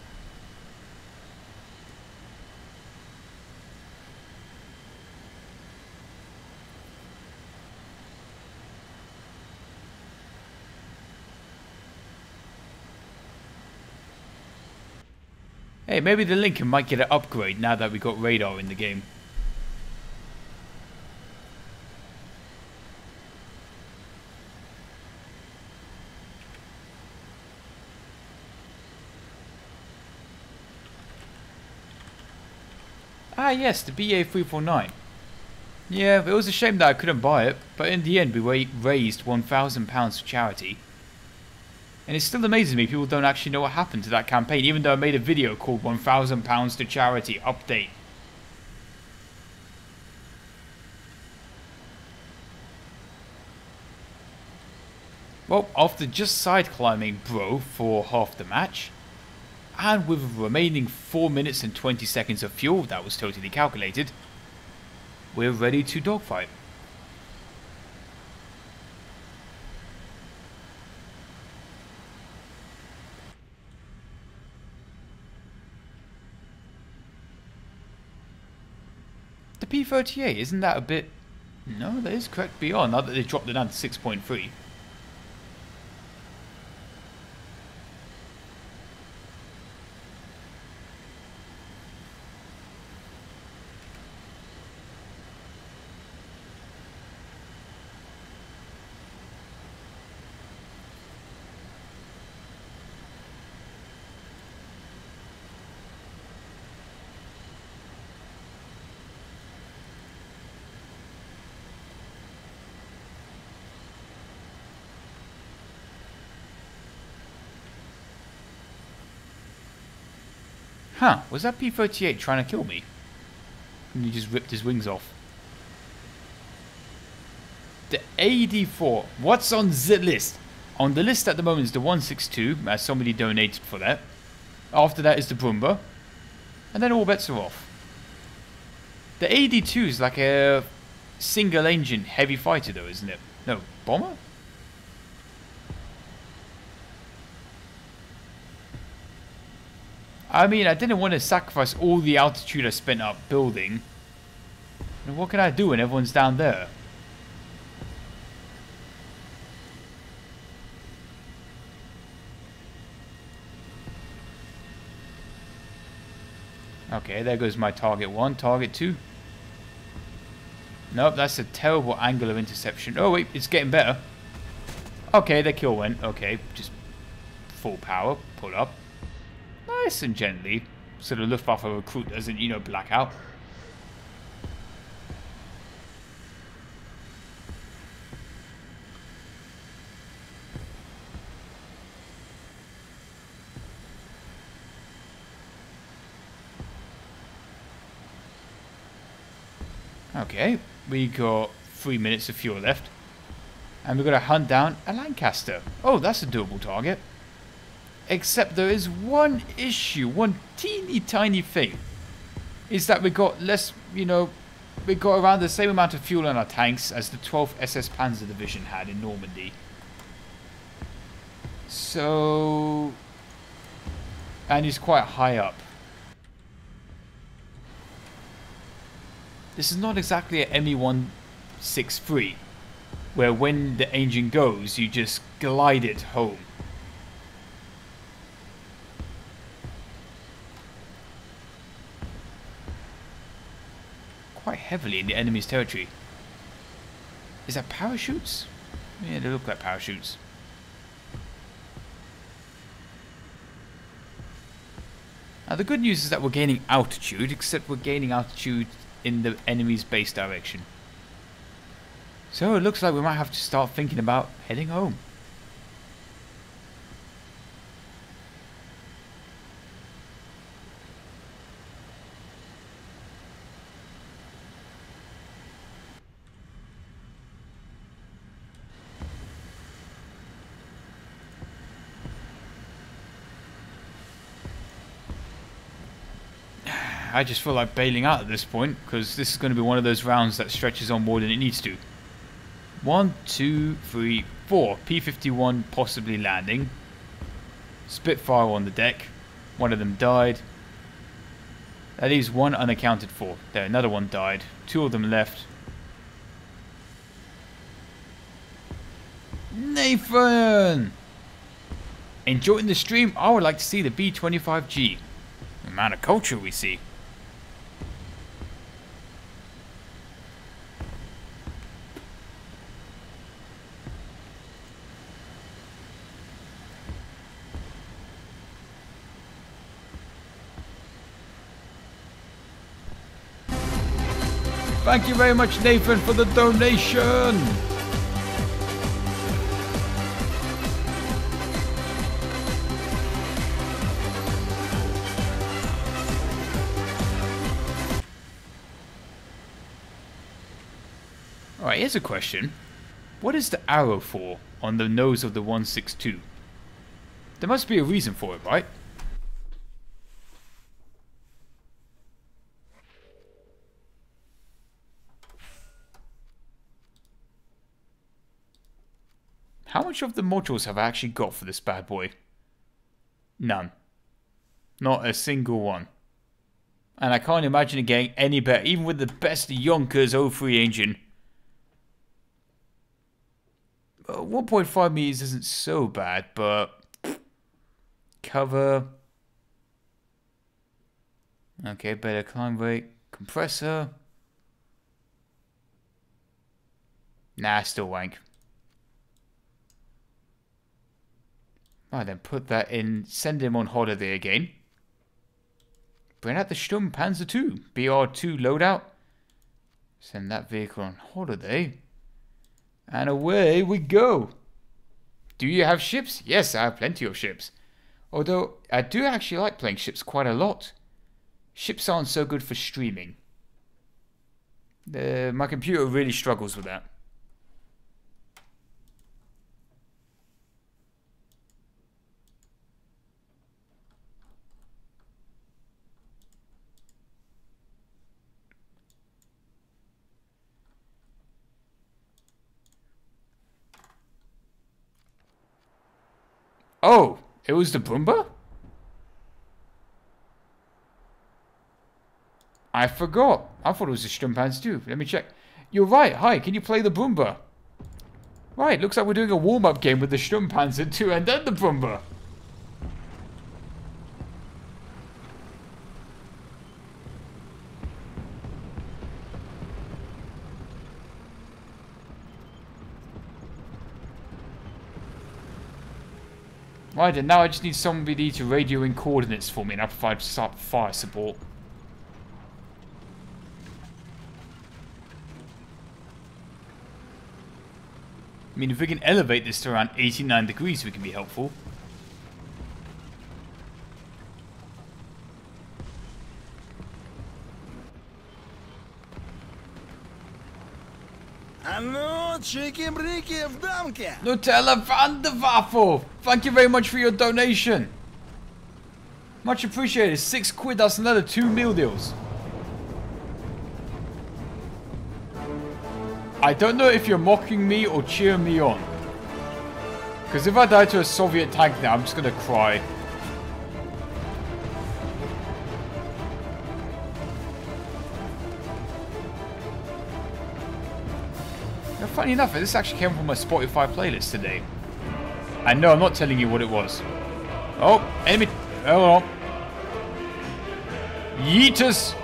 Hey, maybe the Lincoln might get an upgrade now that we got radar in the game. Ah yes, the BA-349. Yeah, it was a shame that I couldn't buy it, but in the end we raised £1,000 for charity. And it still amazes me people don't actually know what happened to that campaign, even though I made a video called £1,000 to charity update. Well, after just side climbing bro for half the match, and with remaining 4 minutes and 20 seconds of fuel that was totally calculated, we're ready to dogfight. The P-38, isn't that a bit... No, that is correct BR, now that they dropped it down to 6.3. Huh, was that P-38 trying to kill me? And he just ripped his wings off. The AD4. What's on the list? On the list at the moment is the 162, as somebody donated for that. After that is the Brumba. And then all bets are off. The AD2 is like a single engine heavy fighter though, isn't it? No, bomber? I mean, I didn't want to sacrifice all the altitude I spent up building. And what can I do when everyone's down there? Okay, there goes my target 1, target 2. Nope, that's a terrible angle of interception. Oh wait, it's getting better. Okay, the kill went. Okay, just full power, pull up. Nice and gently. So the Luftwaffe recruit doesn't, you know, black out. Okay, we got 3 minutes of fuel left. And we're going to hunt down a Lancaster. Oh, that's a doable target. Except there is one issue, one teeny tiny thing. Is that we got less, you know, we got around the same amount of fuel in our tanks as the 12th SS Panzer Division had in Normandy. So... and he's quite high up. This is not exactly an ME-163, where when the engine goes, you just glide it home. Quite heavily in the enemy's territory. Is that parachutes? Yeah, they look like parachutes. Now the good news is that we're gaining altitude, except we're gaining altitude in the enemy's base direction. So it looks like we might have to start thinking about heading home. I just feel like bailing out at this point, because this is going to be one of those rounds that stretches on more than it needs to. 1, 2, 3, 4. P-51 possibly landing. Spitfire on the deck. One of them died. That leaves one unaccounted for. There, another one died. 2 of them left. Nathan! Enjoying the stream? I would like to see the B-25G. The amount of culture we see. Thank you very much, Nathan, for the donation. Alright, here's a question. What is the arrow for on the nose of the 162? There must be a reason for it, right? How much of the modules have I actually got for this bad boy? None. Not a single one. And I can't imagine it getting any better, even with the best Yonkers 03 engine. 1.5 meters isn't so bad, but... cover... okay, better climb rate. Compressor... nah, still wank. Right, then put that in, send him on holiday again. Bring out the Sturm Panzer II, BR2 loadout. Send that vehicle on holiday. And away we go. Do you have ships? Yes, I have plenty of ships. Although, I do actually like playing ships quite a lot. Ships aren't so good for streaming. My computer really struggles with that. Oh, it was the Boomba? I forgot. I thought it was the Stumpanz too. Let me check. You're right. Hi, can you play the Boomba? Right, looks like we're doing a warm-up game with the Sturmpanzer too, and then the Boomba. Right, and now I just need somebody to radio in coordinates for me, and I'll provide fire support. I mean, if we can elevate this to around 89 degrees, we can be helpful. А ну, чики-брики в дамке! Nutella van der Waffel! Thank you very much for your donation. Much appreciated. £6, that's another 2 meal deals. I don't know if you're mocking me or cheering me on. Because if I die to a Soviet tank now, I'm just going to cry. Now, funny enough, this actually came from my Spotify playlist today. And no, I'm not telling you what it was. Oh, enemy. Hold on. Yeetus.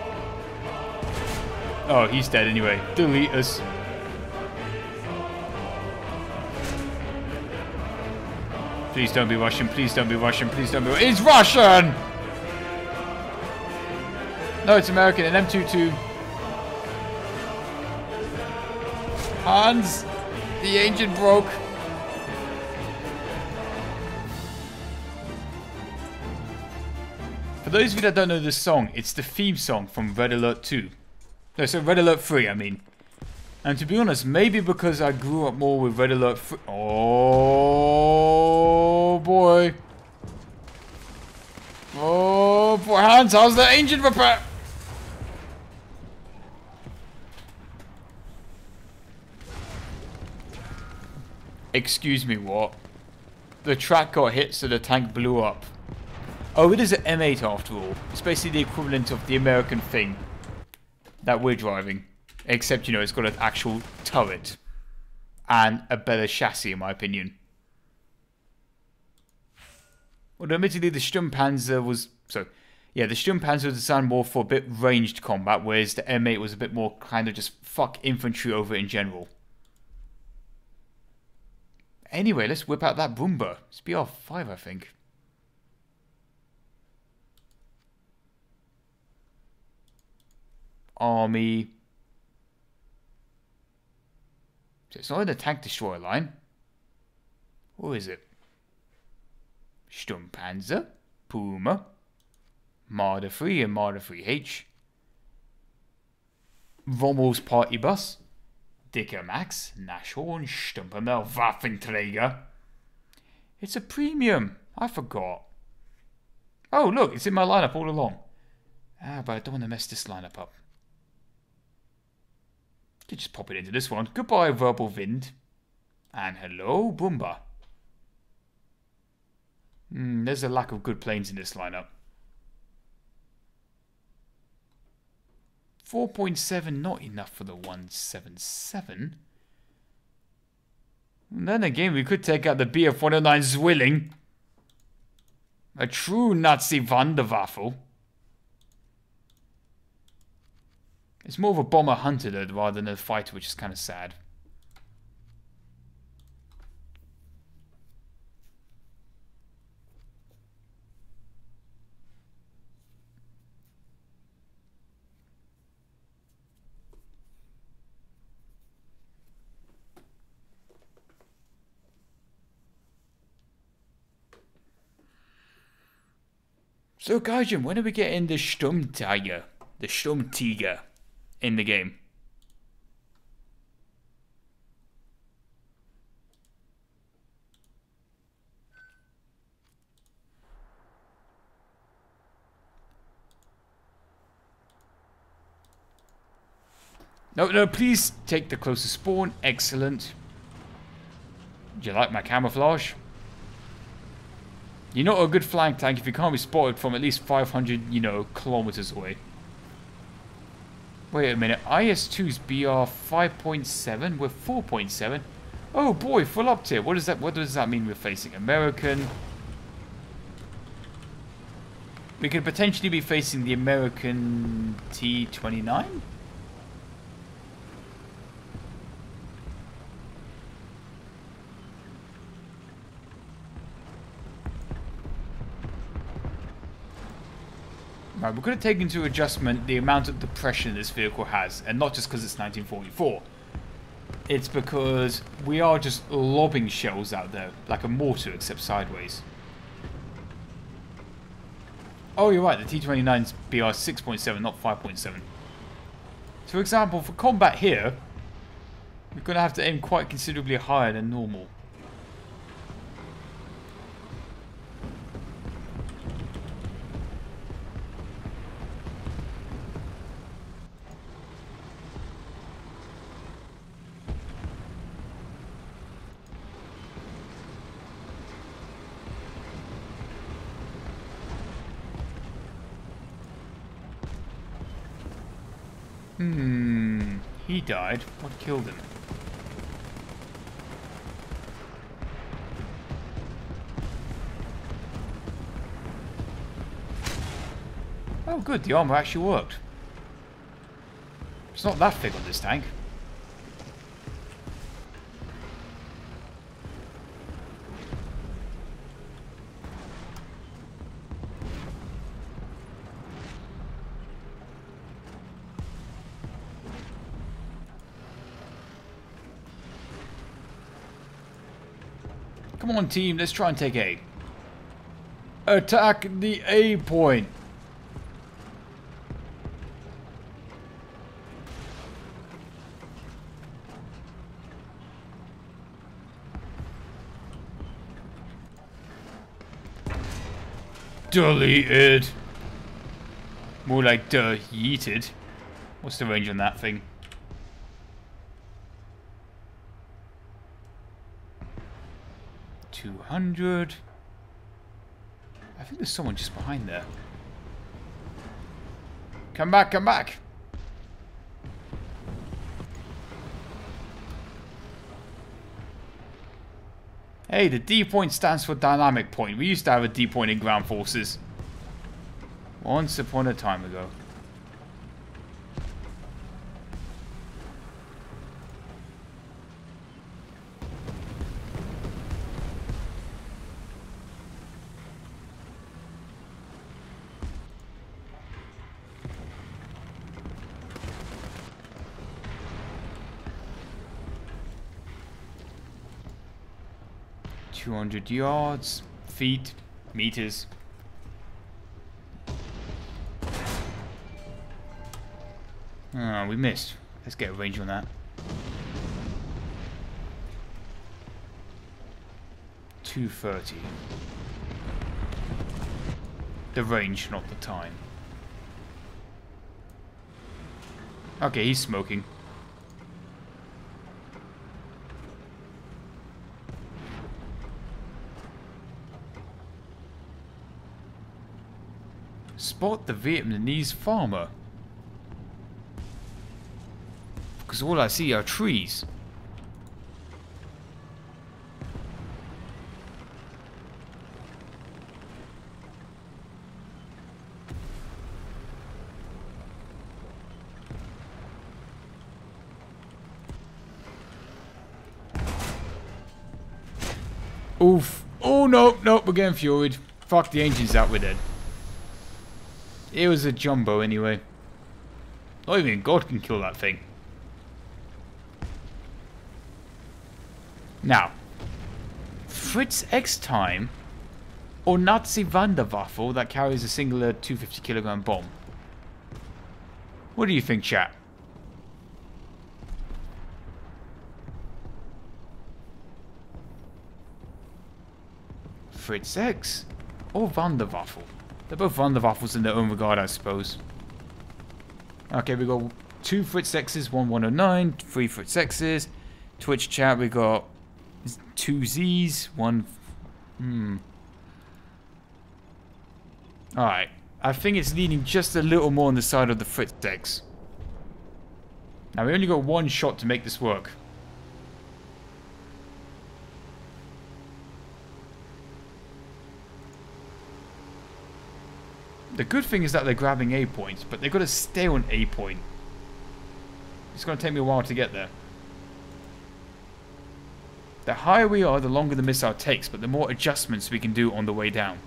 Oh, he's dead anyway. Delete us. Please don't be Russian. Please don't be Russian. Please don't be. It's Russian! No, it's American. An M22. Hans, the engine broke. For those of you that don't know this song, it's the theme song from Red Alert 2. No, so Red Alert 3, I mean. And to be honest, maybe because I grew up more with Red Alert 3. Oh boy. Oh boy, Hans, how's the engine repair? Excuse me, what? The track got hit, so the tank blew up. Oh, it is an M8 after all. It's basically the equivalent of the American thing that we're driving. Except, you know, it's got an actual turret. And a better chassis, in my opinion. Well, admittedly, the Sturmpanzer was... So, yeah, the Sturmpanzer was designed more for a bit ranged combat, whereas the M8 was a bit more kind of just fuck infantry over in general. Anyway, let's whip out that Boomba. It's BR5, I think. Army. So it's not in the tank destroyer line. Or is it? Sturmpanzer, Puma, Marder 3 and Marder 3H. Rommel's party bus. Dicker Max, Nashorn, Stumpermel, Waffenträger. It's a premium. I forgot. Oh, look, it's in my lineup all along. Ah, but I don't want to mess this lineup up. Could just pop it into this one. Goodbye, Verbal Wind. And hello, Boomba. There's a lack of good planes in this lineup. 4.7, not enough for the 177. And then again, we could take out the BF-109 Zwilling. A true Nazi Wanderwaffel. It's more of a bomber hunter though, rather than a fighter, which is kind of sad. So, Gaijin, when are we getting the Sturmtiger? The Sturmtiger in the game? No, please take the closest spawn. Excellent. Do you like my camouflage? You're not a good flying tank if you can't be spotted from at least 500, kilometers away. Wait a minute. IS-2's BR 5.7? We're 4.7. Oh boy, full up tier. What does that mean we're facing? American. We could potentially be facing the American T-29? Right, we're going to take into adjustment the amount of depression this vehicle has, and not just because it's 1944. It's because we are just lobbing shells out there, like a mortar except sideways. Oh, you're right, the T-29's BR 6.7, not 5.7. So, for example, for combat here, we're going to have to aim quite considerably higher than normal. He died. What killed him? Oh good, the armor actually worked. It's not that thick on this tank. Come on, team, let's try and take A. Attack the A point. Deleted. More like yeeted. What's the range on that thing? $200. I think there's someone just behind there. Come back, come back. Hey, the D point stands for dynamic point. We used to have a D point in ground forces. Once upon a time ago. $200 yards, feet, meters. Ah, we missed. Let's get a range on that. 230. The range, not the time. Okay, he's smoking. Spot the Vietnamese farmer. Because all I see are trees. Oof. Oh no, no, we're getting fueled. Fuck, the engine's out, we're dead. It was a jumbo anyway. Not even God can kill that thing. Now, Fritz X time or Nazi Wanderwaffe that carries a singular 250-kilogram bomb? What do you think, chat? Fritz X or Wanderwaffe? They're both Wanderwaffles in their own regard, I suppose. Okay, we got 2 Fritz X's, 1 109, 3 Fritz X's. Twitch chat, we got 2 Z's, 1... Alright. I think it's leaning just a little more on the side of the Fritz X. Now, we only got 1 shot to make this work. The good thing is that they're grabbing A points, but they've got to stay on A point. It's going to take me a while to get there. The higher we are, the longer the missile takes, but the more adjustments we can do on the way down.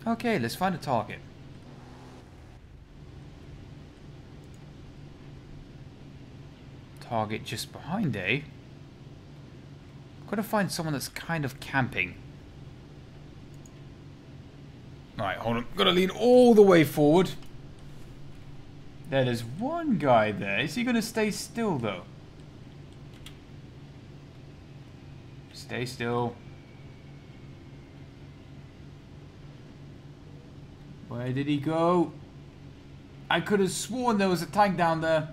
Okay, let's find a target. Target just behind A. Gotta find someone that's kind of camping. Alright, hold on. Gotta lean all the way forward. There's one guy there. Is he gonna stay still though? Stay still. Where did he go? I could have sworn there was a tank down there.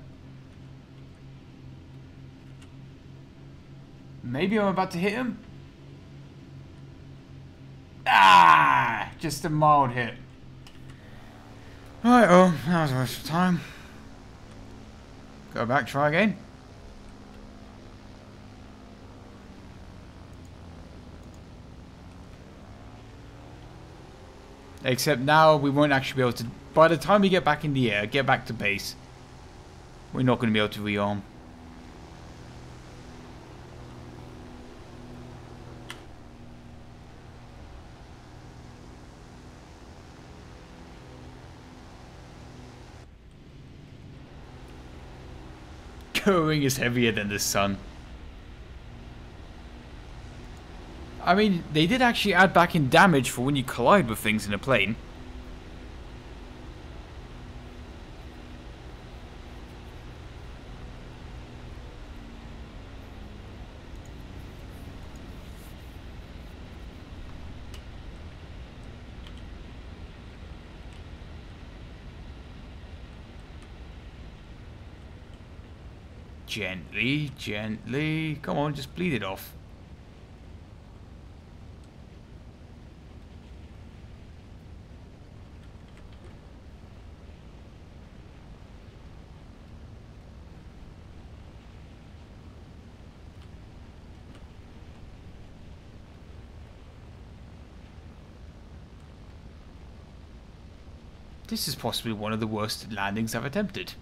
Maybe I'm about to hit him. Ah! Just a mild hit. Alright, oh, that was a waste of time. Go back, try again. Except now we won't actually be able to... By the time we get back in the air, get back to base, we're not going to be able to rearm. Going is heavier than the sun. I mean, they did actually add back in damage for when you collide with things in a plane. Gently, gently. Come on, just bleed it off. This is possibly one of the worst landings I've attempted.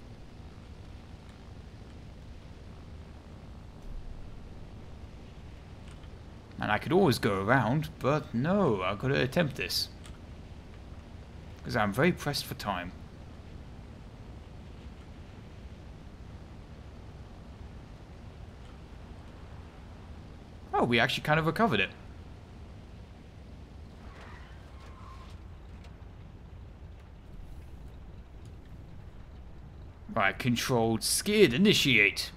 And I could always go around, but no, I've got to attempt this. Because I'm very pressed for time. Oh, we actually kind of recovered it. Right, controlled skid, initiate.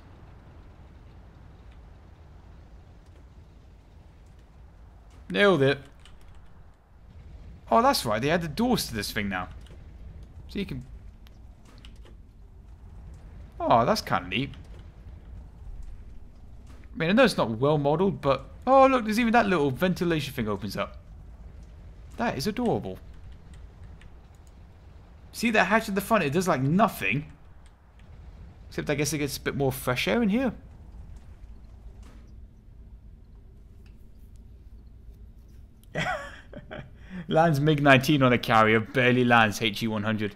Nailed it. Oh, that's right, they added doors to this thing now. So you can... Oh, that's kind of neat. I mean, I know it's not well modeled, but... Oh, look, there's even that little ventilation thing opens up. That is adorable. See that hatch at the front? It does like nothing. Except I guess it gets a bit more fresh air in here. Lands MiG-19 on a carrier, barely lands HE-100.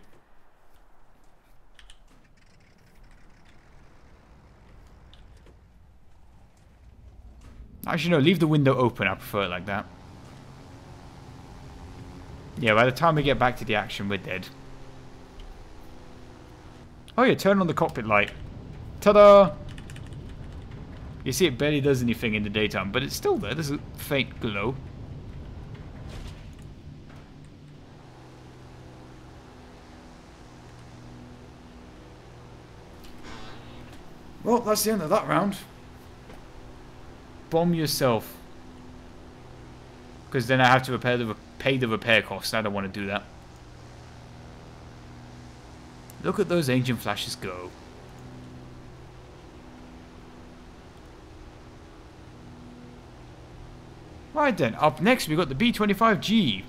Actually, no, leave the window open. I prefer it like that. Yeah, by the time we get back to the action, we're dead. Oh yeah, turn on the cockpit light. Ta-da! You see, it barely does anything in the daytime, but it's still there. There's a faint glow. Well, that's the end of that round. Bomb yourself. Because then I have to pay the repair costs. I don't want to do that. Look at those engine flashes go. Right then, up next we got the B-25G.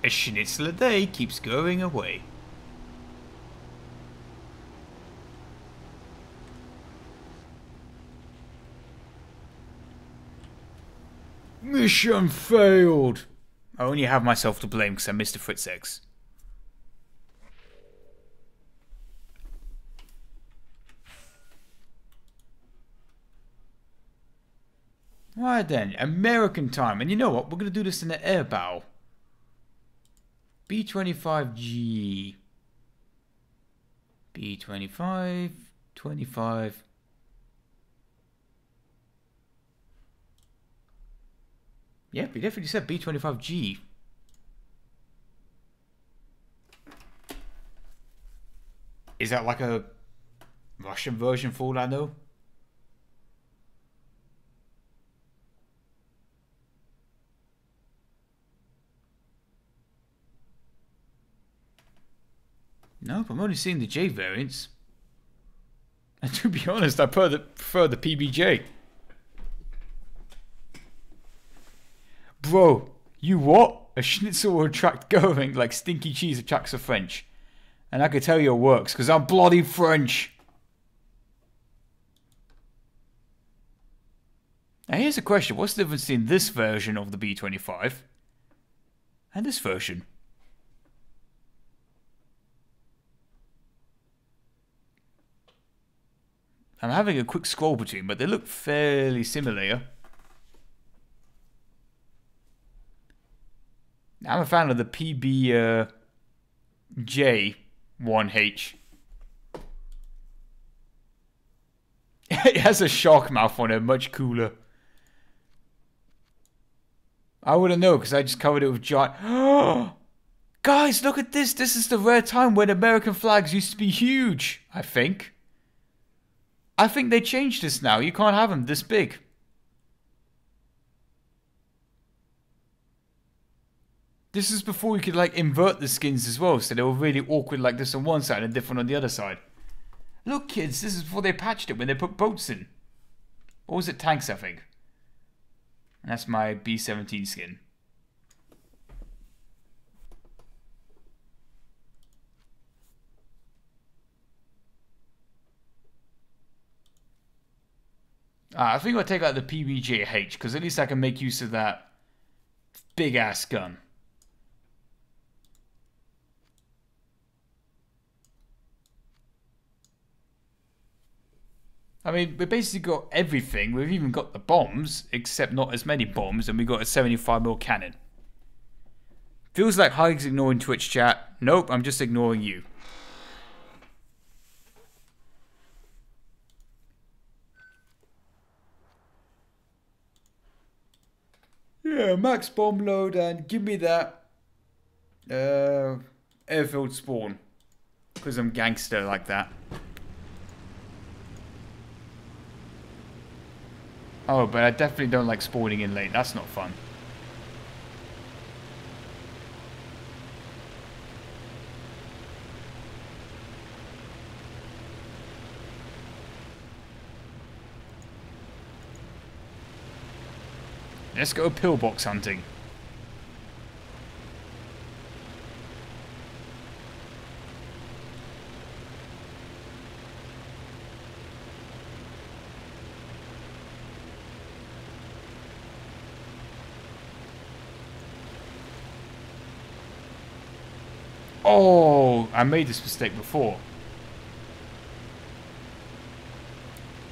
A schnitzel a day keeps going away. Mission failed. I only have myself to blame because I missed a Fritz X. Right then, American time. And you know what? We're going to do this in the air bow. B-25G. B-25. 25. Yep, we definitely said B-25G. Is that like a Russian version for all I know? Nope, I'm only seeing the J variants. And to be honest, I prefer the PBJ. Bro, you what? A schnitzel will attract going like stinky cheese attracts a French. And I can tell you it works, because I'm bloody French. Now here's a question. What's the difference in this version of the B-25 and this version? I'm having a quick scroll between, but they look fairly similar. I'm a fan of the PBJ-1H. It has a shark mouth on it, much cooler. I wouldn't know because I just covered it with giant... Guys, look at this. This is the rare time when American flags used to be huge, I think. I think they changed this now. You can't have them this big. This is before you could like invert the skins as well, so they were really awkward like this on one side and different on the other side. Look kids, this is before they patched it when they put boats in. Or was it tanks, I think? And that's my B-17 skin. I think I'll take out the PBJ-H, because at least I can make use of that big-ass gun. I mean, we basically got everything. We've even got the bombs, except not as many bombs, and we got a 75mm cannon. Feels like Hike's ignoring Twitch chat. Nope, I'm just ignoring you. Yeah, max bomb load and give me that airfield spawn. Because I'm gangster like that. Oh, but I definitely don't like spawning in late. That's not fun. Let's go pillbox hunting. Oh, I made this mistake before.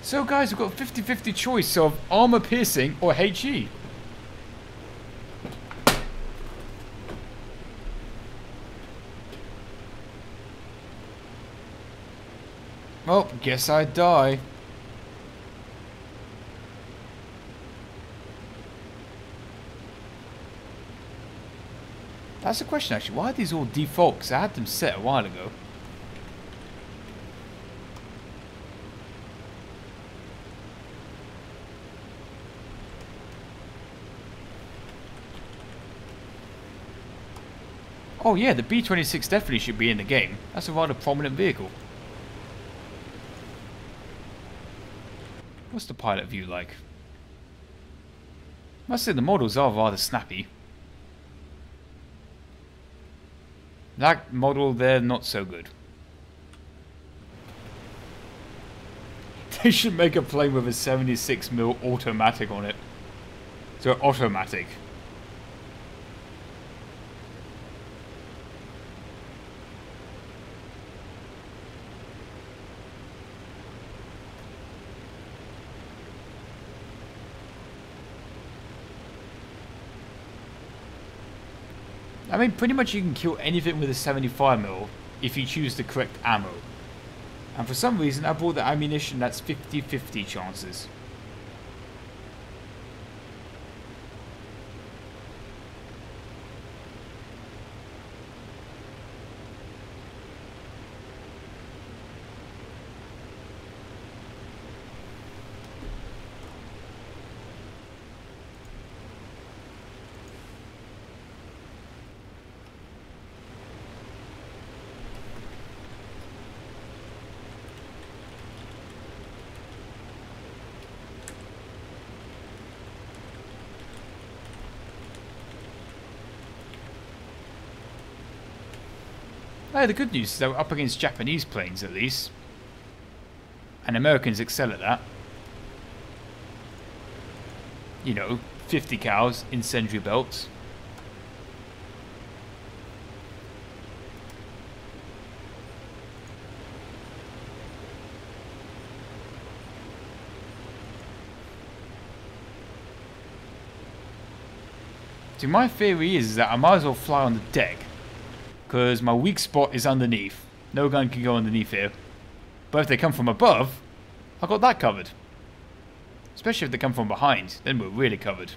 So guys, we've got a 50-50 choice of armor piercing or HE. Well, guess I die. That's a question actually. Why are these all default? Because I had them set a while ago. Oh yeah, the B-26 definitely should be in the game. That's a rather prominent vehicle. What's the pilot view like? Must say the models are rather snappy. That model there, not so good. They should make a plane with a 76mm automatic on it. So automatic. I mean, pretty much you can kill anything with a 75mm if you choose the correct ammo. And for some reason, I bought the ammunition that's 50-50 chances. Hey, the good news is that we're up against Japanese planes at least. And Americans excel at that. You know, 50 cals, incendiary belts. See, my theory is that I might as well fly on the deck. Because my weak spot is underneath. No gun can go underneath here. But if they come from above, I got that covered. Especially if they come from behind, then we're really covered.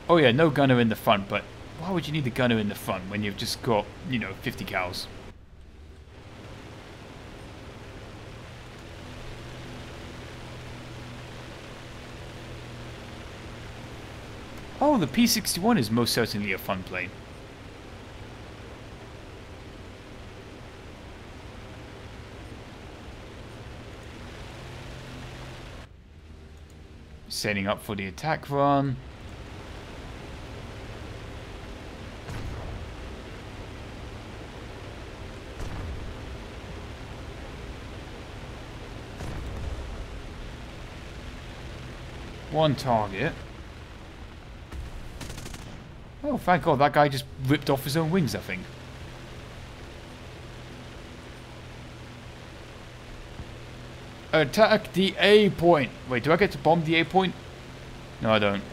Oh yeah, no gunner in the front, but why would you need the gunner in the front when you've just got, you know, 50 cals? Oh, the P-61 is most certainly a fun plane. Setting up for the attack run. One target. Oh, thank God, that guy just ripped off his own wings, I think. Attack the A point. Wait, do I get to bomb the A point? No, I don't.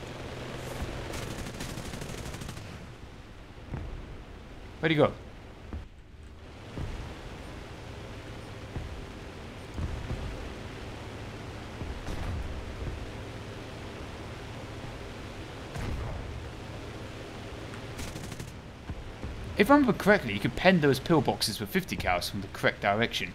Where'd he go? If I remember correctly, you could pen those pillboxes with 50 cals from the correct direction.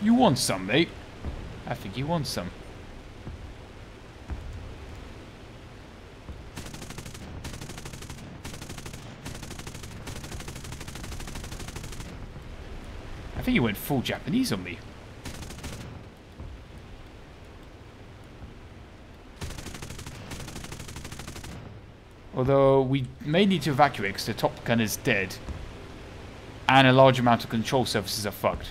You want some, mate? I think you want some. I think he went full Japanese on me. Although we may need to evacuate because the top gun is dead. And a large amount of control surfaces are fucked.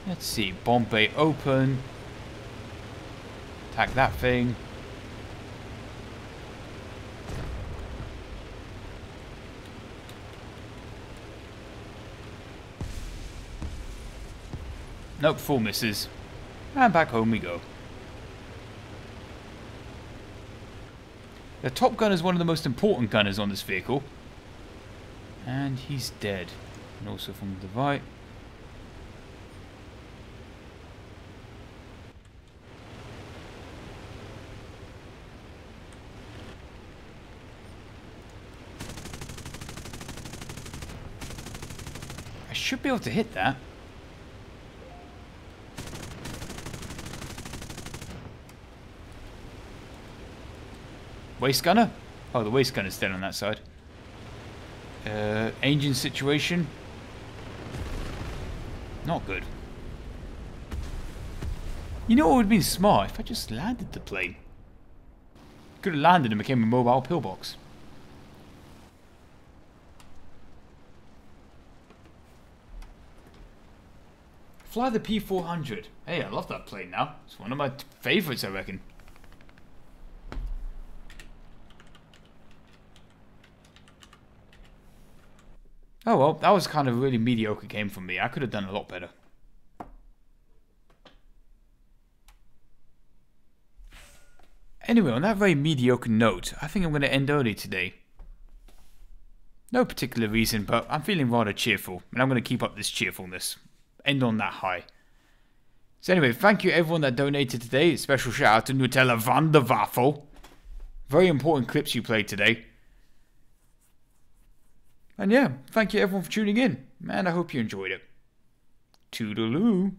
Let's see, bomb bay open. Attack that thing. Nope, full misses. And back home we go. The top gun is one of the most important gunners on this vehicle. And he's dead. And also from the right. I should be able to hit that. Waist gunner? Oh, the waist gunner's dead on that side. Engine situation. Not good. You know what would have been smart if I just landed the plane? Could have landed and became a mobile pillbox. Fly the P400. Hey, I love that plane now. It's one of my favorites, I reckon. Oh well, that was kind of a really mediocre game from me. I could have done a lot better. Anyway, on that very mediocre note, I think I'm going to end early today. No particular reason, but I'm feeling rather cheerful, and I'm going to keep up this cheerfulness. End on that high. So anyway, thank you everyone that donated today. Special shout out to Nutella van der Waffel. Very important clips you played today. And yeah, thank you everyone for tuning in. And I hope you enjoyed it. Toodaloo.